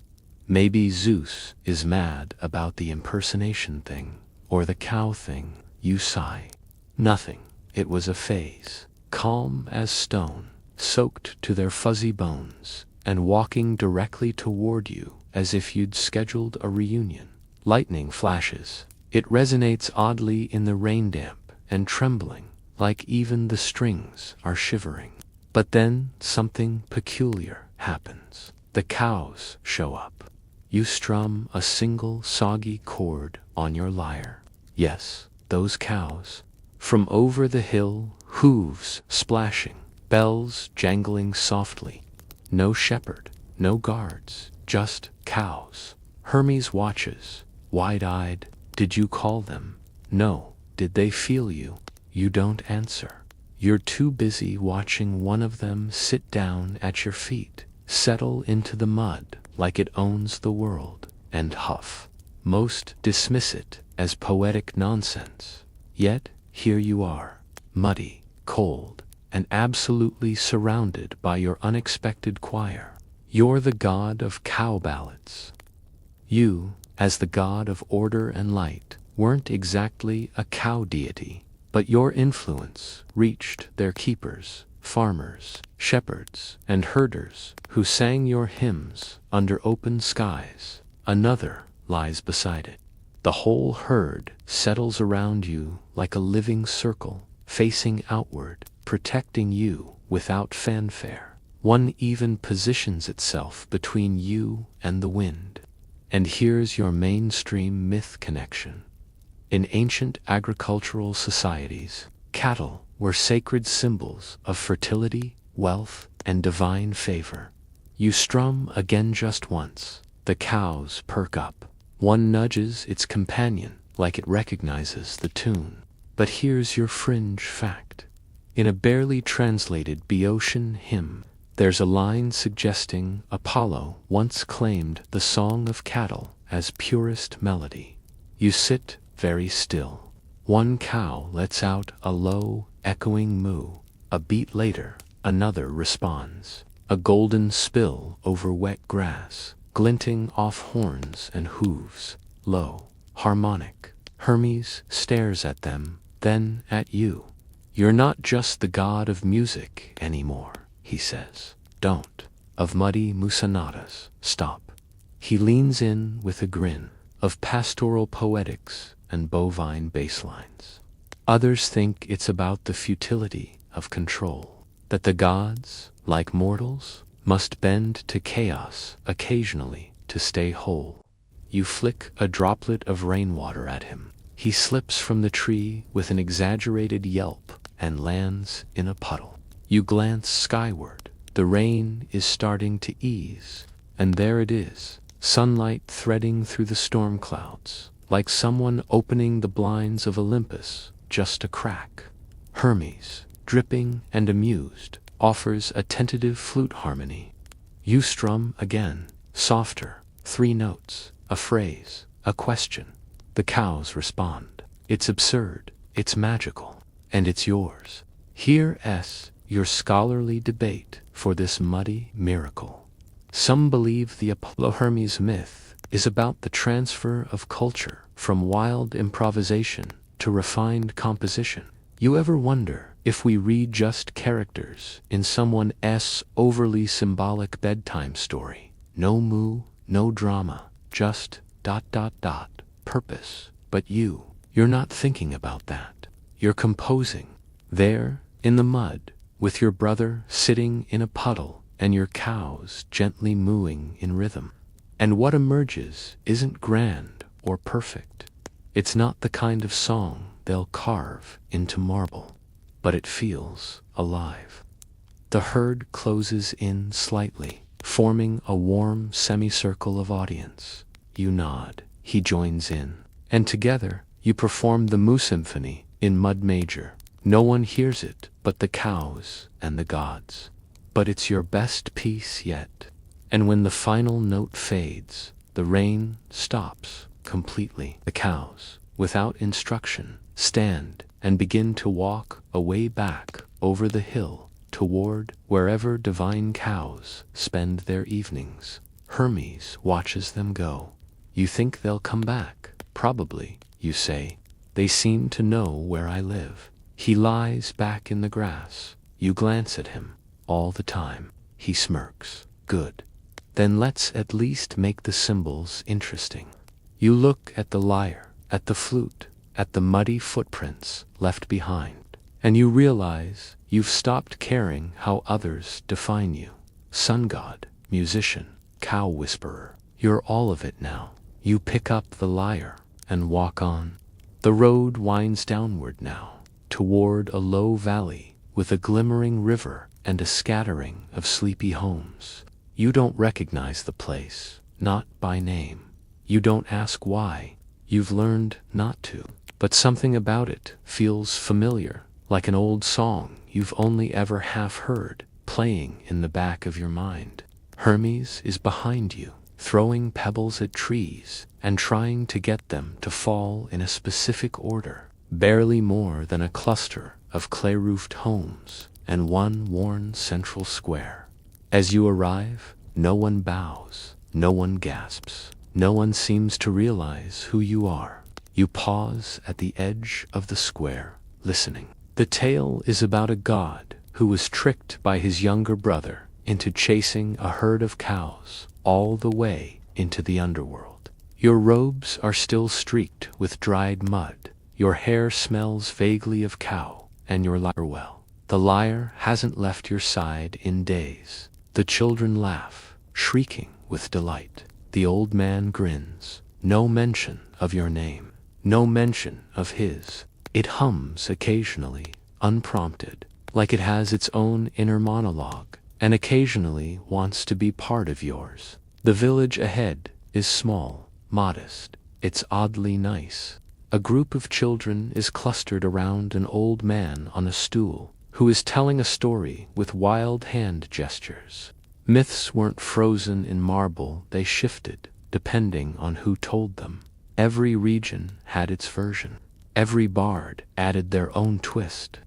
Maybe Zeus is mad about the impersonation thing, or the cow thing. You sigh. Nothing. It was a phase. Calm as stone, soaked to their fuzzy bones, and walking directly toward you as if you'd scheduled a reunion. Lightning flashes. It resonates oddly in the rain damp and trembling, like even the strings are shivering. But then something peculiar happens. The cows show up. You strum a single soggy chord on your lyre. Yes, those cows. From over the hill, hooves splashing, bells jangling softly. No shepherd, no guards, just cows. Hermes watches, wide-eyed. Did you call them? No. Did they feel you? You don't answer. You're too busy watching one of them sit down at your feet, settle into the mud like it owns the world, and huff. Most dismiss it as poetic nonsense. Yet, here you are, muddy, cold, and absolutely surrounded by your unexpected choir. You're the god of cow ballads. You, as the god of order and light, weren't exactly a cow deity, but your influence reached their keepers, farmers, shepherds, and herders who sang your hymns under open skies. Another lies beside it. The whole herd settles around you like a living circle, facing outward, protecting you without fanfare. One even positions itself between you and the wind. And here's your mainstream myth connection. In ancient agricultural societies, cattle were sacred symbols of fertility, wealth, and divine favor. You strum again just once. The cows perk up. One nudges its companion like it recognizes the tune. But here's your fringe fact. In a barely translated Boeotian hymn, there's a line suggesting Apollo once claimed the song of cattle as purest melody. You sit very still. One cow lets out a low, echoing moo. A beat later, another responds. A golden spill over wet grass, glinting off horns and hooves, low, harmonic. Hermes stares at them, then at you. You're not just the god of music anymore, he says. Don't of muddy musanadas. Stop. He leans in with a grin of pastoral poetics and bovine basslines. Others think it's about the futility of control, that the gods, like mortals, must bend to chaos occasionally to stay whole. You flick a droplet of rainwater at him. He slips from the tree with an exaggerated yelp and lands in a puddle. You glance skyward. The rain is starting to ease, and there it is, sunlight threading through the storm clouds, like someone opening the blinds of Olympus just a crack. Hermes, dripping and amused, offers a tentative flute harmony. You strum again, softer, 3 notes, a phrase, a question. The cows respond. It's absurd, it's magical, and it's yours. Here's your scholarly debate for this muddy miracle. Some believe the Apollo-Hermes myth is about the transfer of culture from wild improvisation to refined composition. You ever wonder if we read just characters in someone's overly symbolic bedtime story? No moo, no drama, just ... purpose. But you're not thinking about that. You're composing. There, in the mud, with your brother sitting in a puddle and your cows gently mooing in rhythm. And what emerges isn't grand or perfect. It's not the kind of song they'll carve into marble, but it feels alive. The herd closes in slightly, forming a warm semicircle of audience. You nod, he joins in, and together you perform the Moo Symphony in mud major. No one hears it but the cows and the gods. But it's your best piece yet. And when the final note fades, the rain stops completely. The cows, without instruction, stand and begin to walk away back over the hill toward wherever divine cows spend their evenings. Hermes watches them go. You think they'll come back? Probably, you say. They seem to know where I live. He lies back in the grass. You glance at him. All the time. He smirks. Good. Then let's at least make the symbols interesting. You look at the lyre, at the flute, at the muddy footprints left behind, and you realize you've stopped caring how others define you. Sun god, musician, cow whisperer. You're all of it now. You pick up the lyre and walk on. The road winds downward now, toward a low valley with a glimmering river and a scattering of sleepy homes. You don't recognize the place, not by name. You don't ask why. You've learned not to. But something about it feels familiar, like an old song you've only ever half heard, playing in the back of your mind. Hermes is behind you, throwing pebbles at trees and trying to get them to fall in a specific order, barely more than a cluster of clay-roofed homes and one worn central square. As you arrive, no one bows, no one gasps, no one seems to realize who you are. You pause at the edge of the square, listening. The tale is about a god who was tricked by his younger brother into chasing a herd of cows all the way into the underworld. Your robes are still streaked with dried mud. Your hair smells vaguely of cow, and your lyre well. The lyre hasn't left your side in days. The children laugh, shrieking with delight. The old man grins. No mention of your name. No mention of his. It hums occasionally, unprompted, like it has its own inner monologue, and occasionally wants to be part of yours. The village ahead is small, modest. It's oddly nice. A group of children is clustered around an old man on a stool, who is telling a story with wild hand gestures. Myths weren't frozen in marble, they shifted, depending on who told them. Every region had its version. Every bard added their own twist.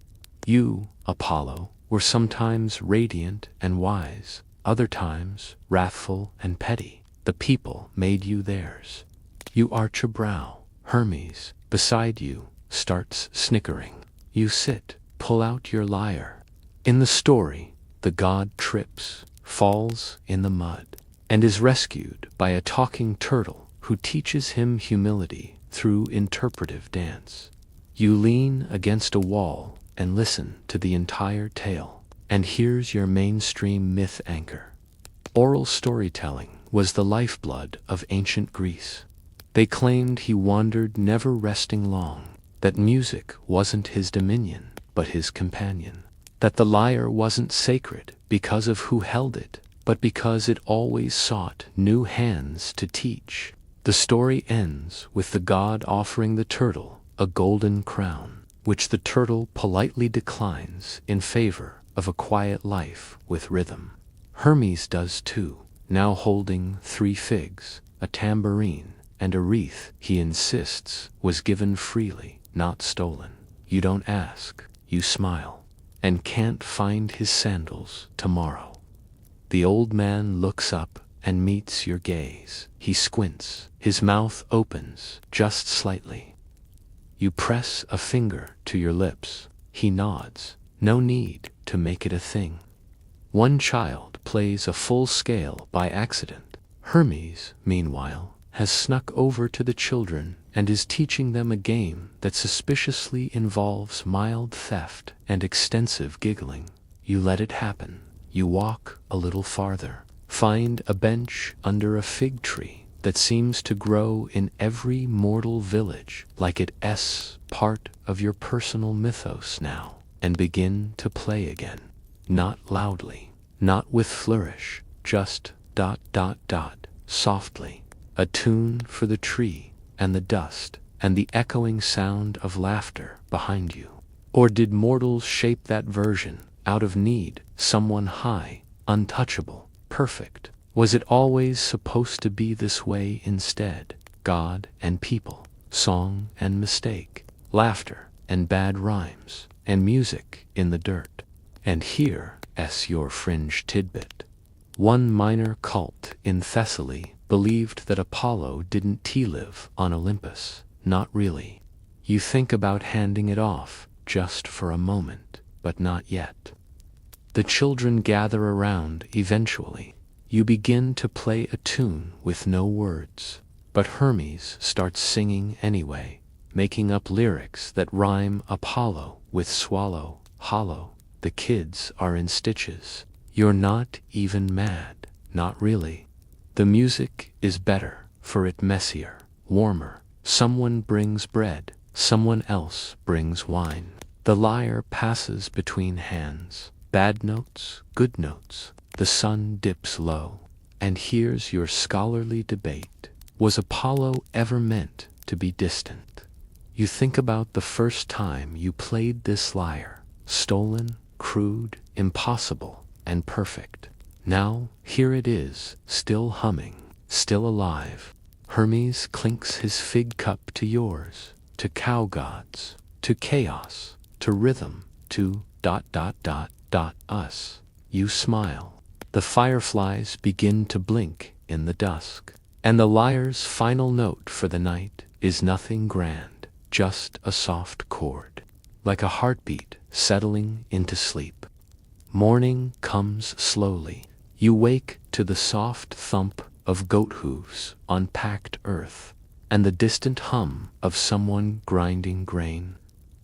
You, Apollo, were sometimes radiant and wise, other times wrathful and petty. The people made you theirs. You arch a brow. Hermes, beside you, starts snickering. You sit, pull out your lyre. In the story, the god trips, falls in the mud, and is rescued by a talking turtle who teaches him humility through interpretive dance. You lean against a wall and listen to the entire tale, and here's your mainstream myth anchor. Oral storytelling was the lifeblood of ancient Greece. They claimed he wandered never resting long, that music wasn't his dominion, but his companion, that the lyre wasn't sacred because of who held it, but because it always sought new hands to teach. The story ends with the god offering the turtle a golden crown, which the turtle politely declines in favor of a quiet life with rhythm. Hermes does too, now holding 3 figs, a tambourine, and a wreath he insists was given freely, not stolen. You don't ask, you smile, and can't find his sandals tomorrow. The old man looks up and meets your gaze. He squints, his mouth opens just slightly. You press a finger to your lips. He nods, no need to make it a thing. One child plays a full scale by accident. Hermes, meanwhile, has snuck over to the children and is teaching them a game that suspiciously involves mild theft and extensive giggling. You let it happen. You walk a little farther, find a bench under a fig tree that seems to grow in every mortal village like it's part of your personal mythos now, and begin to play again. Not loudly, not with flourish, just ... softly. A tune for the tree and the dust and the echoing sound of laughter behind you. Or did mortals shape that version out of need, someone high, untouchable, perfect? Was it always supposed to be this way instead? God and people, song and mistake, laughter and bad rhymes, and music in the dirt. And here's your fringe tidbit. One minor cult in Thessaly believed that Apollo didn't live on Olympus. Not really. You think about handing it off just for a moment, but not yet. The children gather around eventually. You begin to play a tune with no words, but Hermes starts singing anyway, making up lyrics that rhyme Apollo with swallow, hollow. The kids are in stitches. You're not even mad, not really. The music is better, for it messier, warmer. Someone brings bread, someone else brings wine. The lyre passes between hands. Bad notes, good notes. The sun dips low. And here's your scholarly debate. Was Apollo ever meant to be distant? You think about the first time you played this lyre. Stolen, crude, impossible, and perfect. Now, here it is, still humming, still alive. Hermes clinks his fig cup to yours, to cow gods, to chaos, to rhythm, to ... us. You smile. The fireflies begin to blink in the dusk, and the lyre's final note for the night is nothing grand, just a soft chord, like a heartbeat settling into sleep. Morning comes slowly. You wake to the soft thump of goat hooves on packed earth, and the distant hum of someone grinding grain.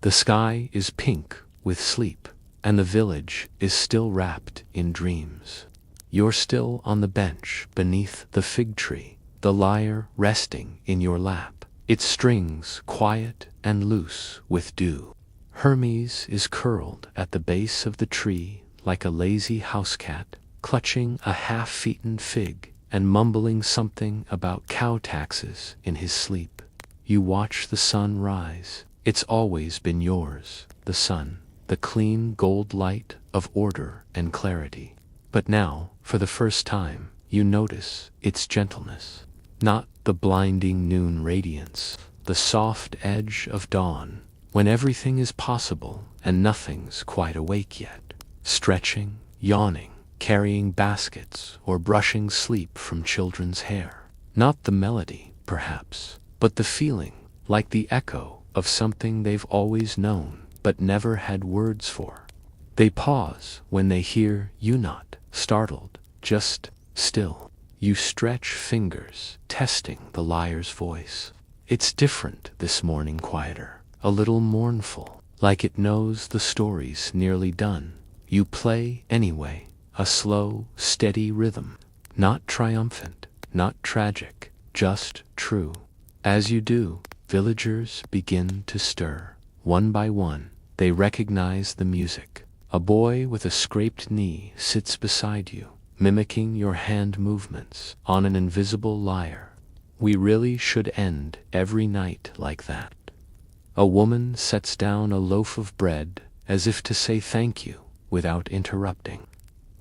The sky is pink with sleep, and the village is still wrapped in dreams. You're still on the bench beneath the fig tree, the lyre resting in your lap, its strings quiet and loose with dew. Hermes is curled at the base of the tree like a lazy house cat, clutching a half-eaten fig and mumbling something about cow taxes in his sleep. You watch the sun rise. It's always been yours, the sun, the clean gold light of order and clarity. But now, for the first time, you notice its gentleness. Not the blinding noon radiance, the soft edge of dawn, when everything is possible and nothing's quite awake yet. Stretching, yawning, carrying baskets or brushing sleep from children's hair. Not the melody, perhaps, but the feeling, like the echo of something they've always known but never had words for. They pause when they hear you not, startled, just still. You stretch fingers, testing the lyre's voice. It's different this morning, quieter, a little mournful, like it knows the story's nearly done. You play anyway, a slow, steady rhythm, not triumphant, not tragic, just true. As you do, villagers begin to stir. One by one, they recognize the music. A boy with a scraped knee sits beside you, mimicking your hand movements on an invisible lyre. We really should end every night like that. A woman sets down a loaf of bread as if to say thank you without interrupting.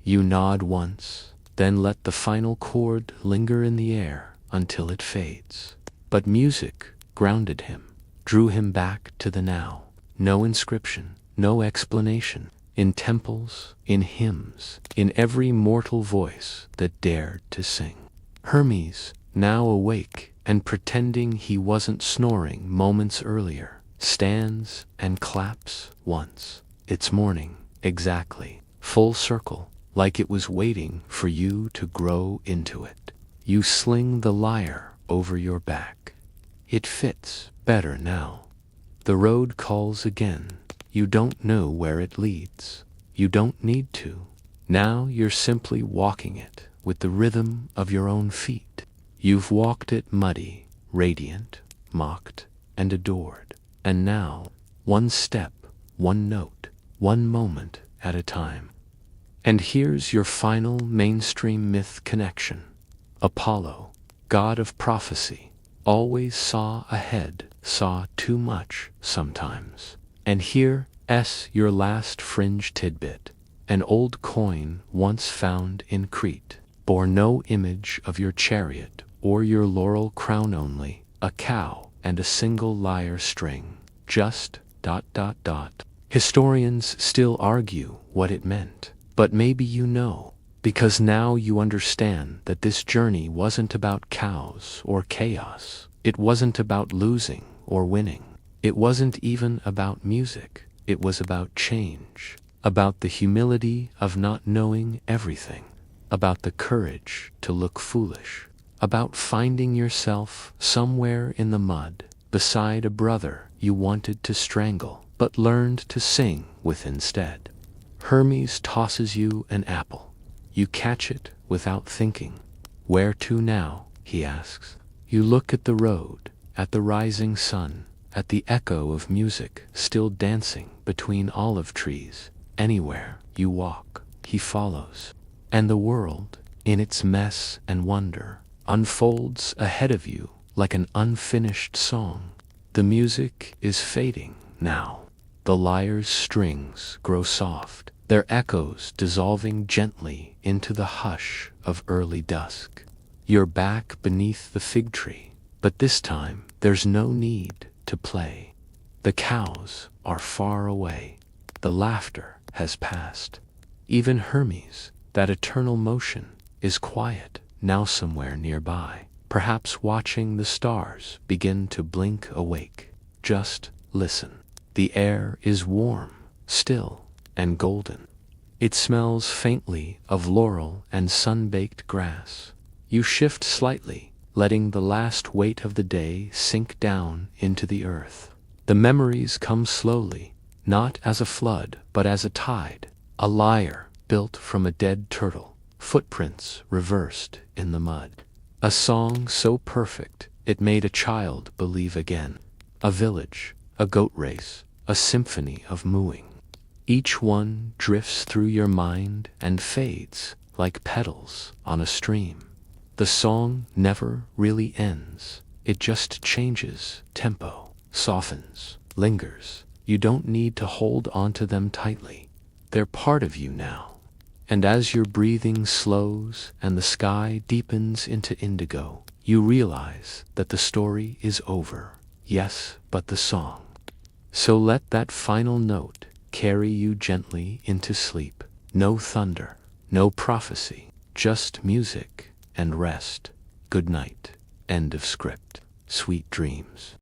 You nod once, then let the final chord linger in the air until it fades. But music grounded him, drew him back to the now. No inscription, no explanation. In temples, in hymns, in every mortal voice that dared to sing. Hermes, now awake and pretending he wasn't snoring moments earlier, stands and claps once. It's morning, exactly, full circle, like it was waiting for you to grow into it. You sling the lyre over your back. It fits better now. The road calls again. You don't know where it leads. You don't need to. Now you're simply walking it with the rhythm of your own feet. You've walked it muddy, radiant, mocked, and adored. And now, one step, one note, one moment at a time. And here's your final mainstream myth connection. Apollo, god of prophecy, always saw ahead, saw too much sometimes. And here's your last fringe tidbit. An old coin once found in Crete bore no image of your chariot or your laurel crown, only a cow and a single lyre string. Just ... Historians still argue what it meant, but maybe you know, because now you understand that this journey wasn't about cows or chaos. It wasn't about losing or winning. It wasn't even about music. It was about change, about the humility of not knowing everything, about the courage to look foolish, about finding yourself somewhere in the mud, beside a brother you wanted to strangle, but learned to sing with instead. Hermes tosses you an apple. You catch it without thinking. Where to now? He asks. You look at the road, at the rising sun, at the echo of music still dancing between olive trees. Anywhere you walk, he follows. And the world, in its mess and wonder, unfolds ahead of you like an unfinished song. The music is fading now. The lyre's strings grow soft, their echoes dissolving gently into the hush of early dusk. You're back beneath the fig tree, but this time there's no need to play. The cows are far away. The laughter has passed. Even Hermes, that eternal motion, is quiet now somewhere nearby, perhaps watching the stars begin to blink awake. Just listen. The air is warm, still, and golden. It smells faintly of laurel and sun-baked grass. You shift slightly, letting the last weight of the day sink down into the earth. The memories come slowly, not as a flood, but as a tide. A lyre built from a dead turtle, footprints reversed in the mud. A song so perfect it made a child believe again. A village, a goat race, a symphony of mooing. Each one drifts through your mind and fades like petals on a stream. The song never really ends. It just changes tempo, softens, lingers. You don't need to hold onto them tightly. They're part of you now. And as your breathing slows and the sky deepens into indigo, you realize that the story is over. Yes, but the song. So let that final note carry you gently into sleep. No thunder, no prophecy, just music and rest. Good night. End of script. Sweet dreams.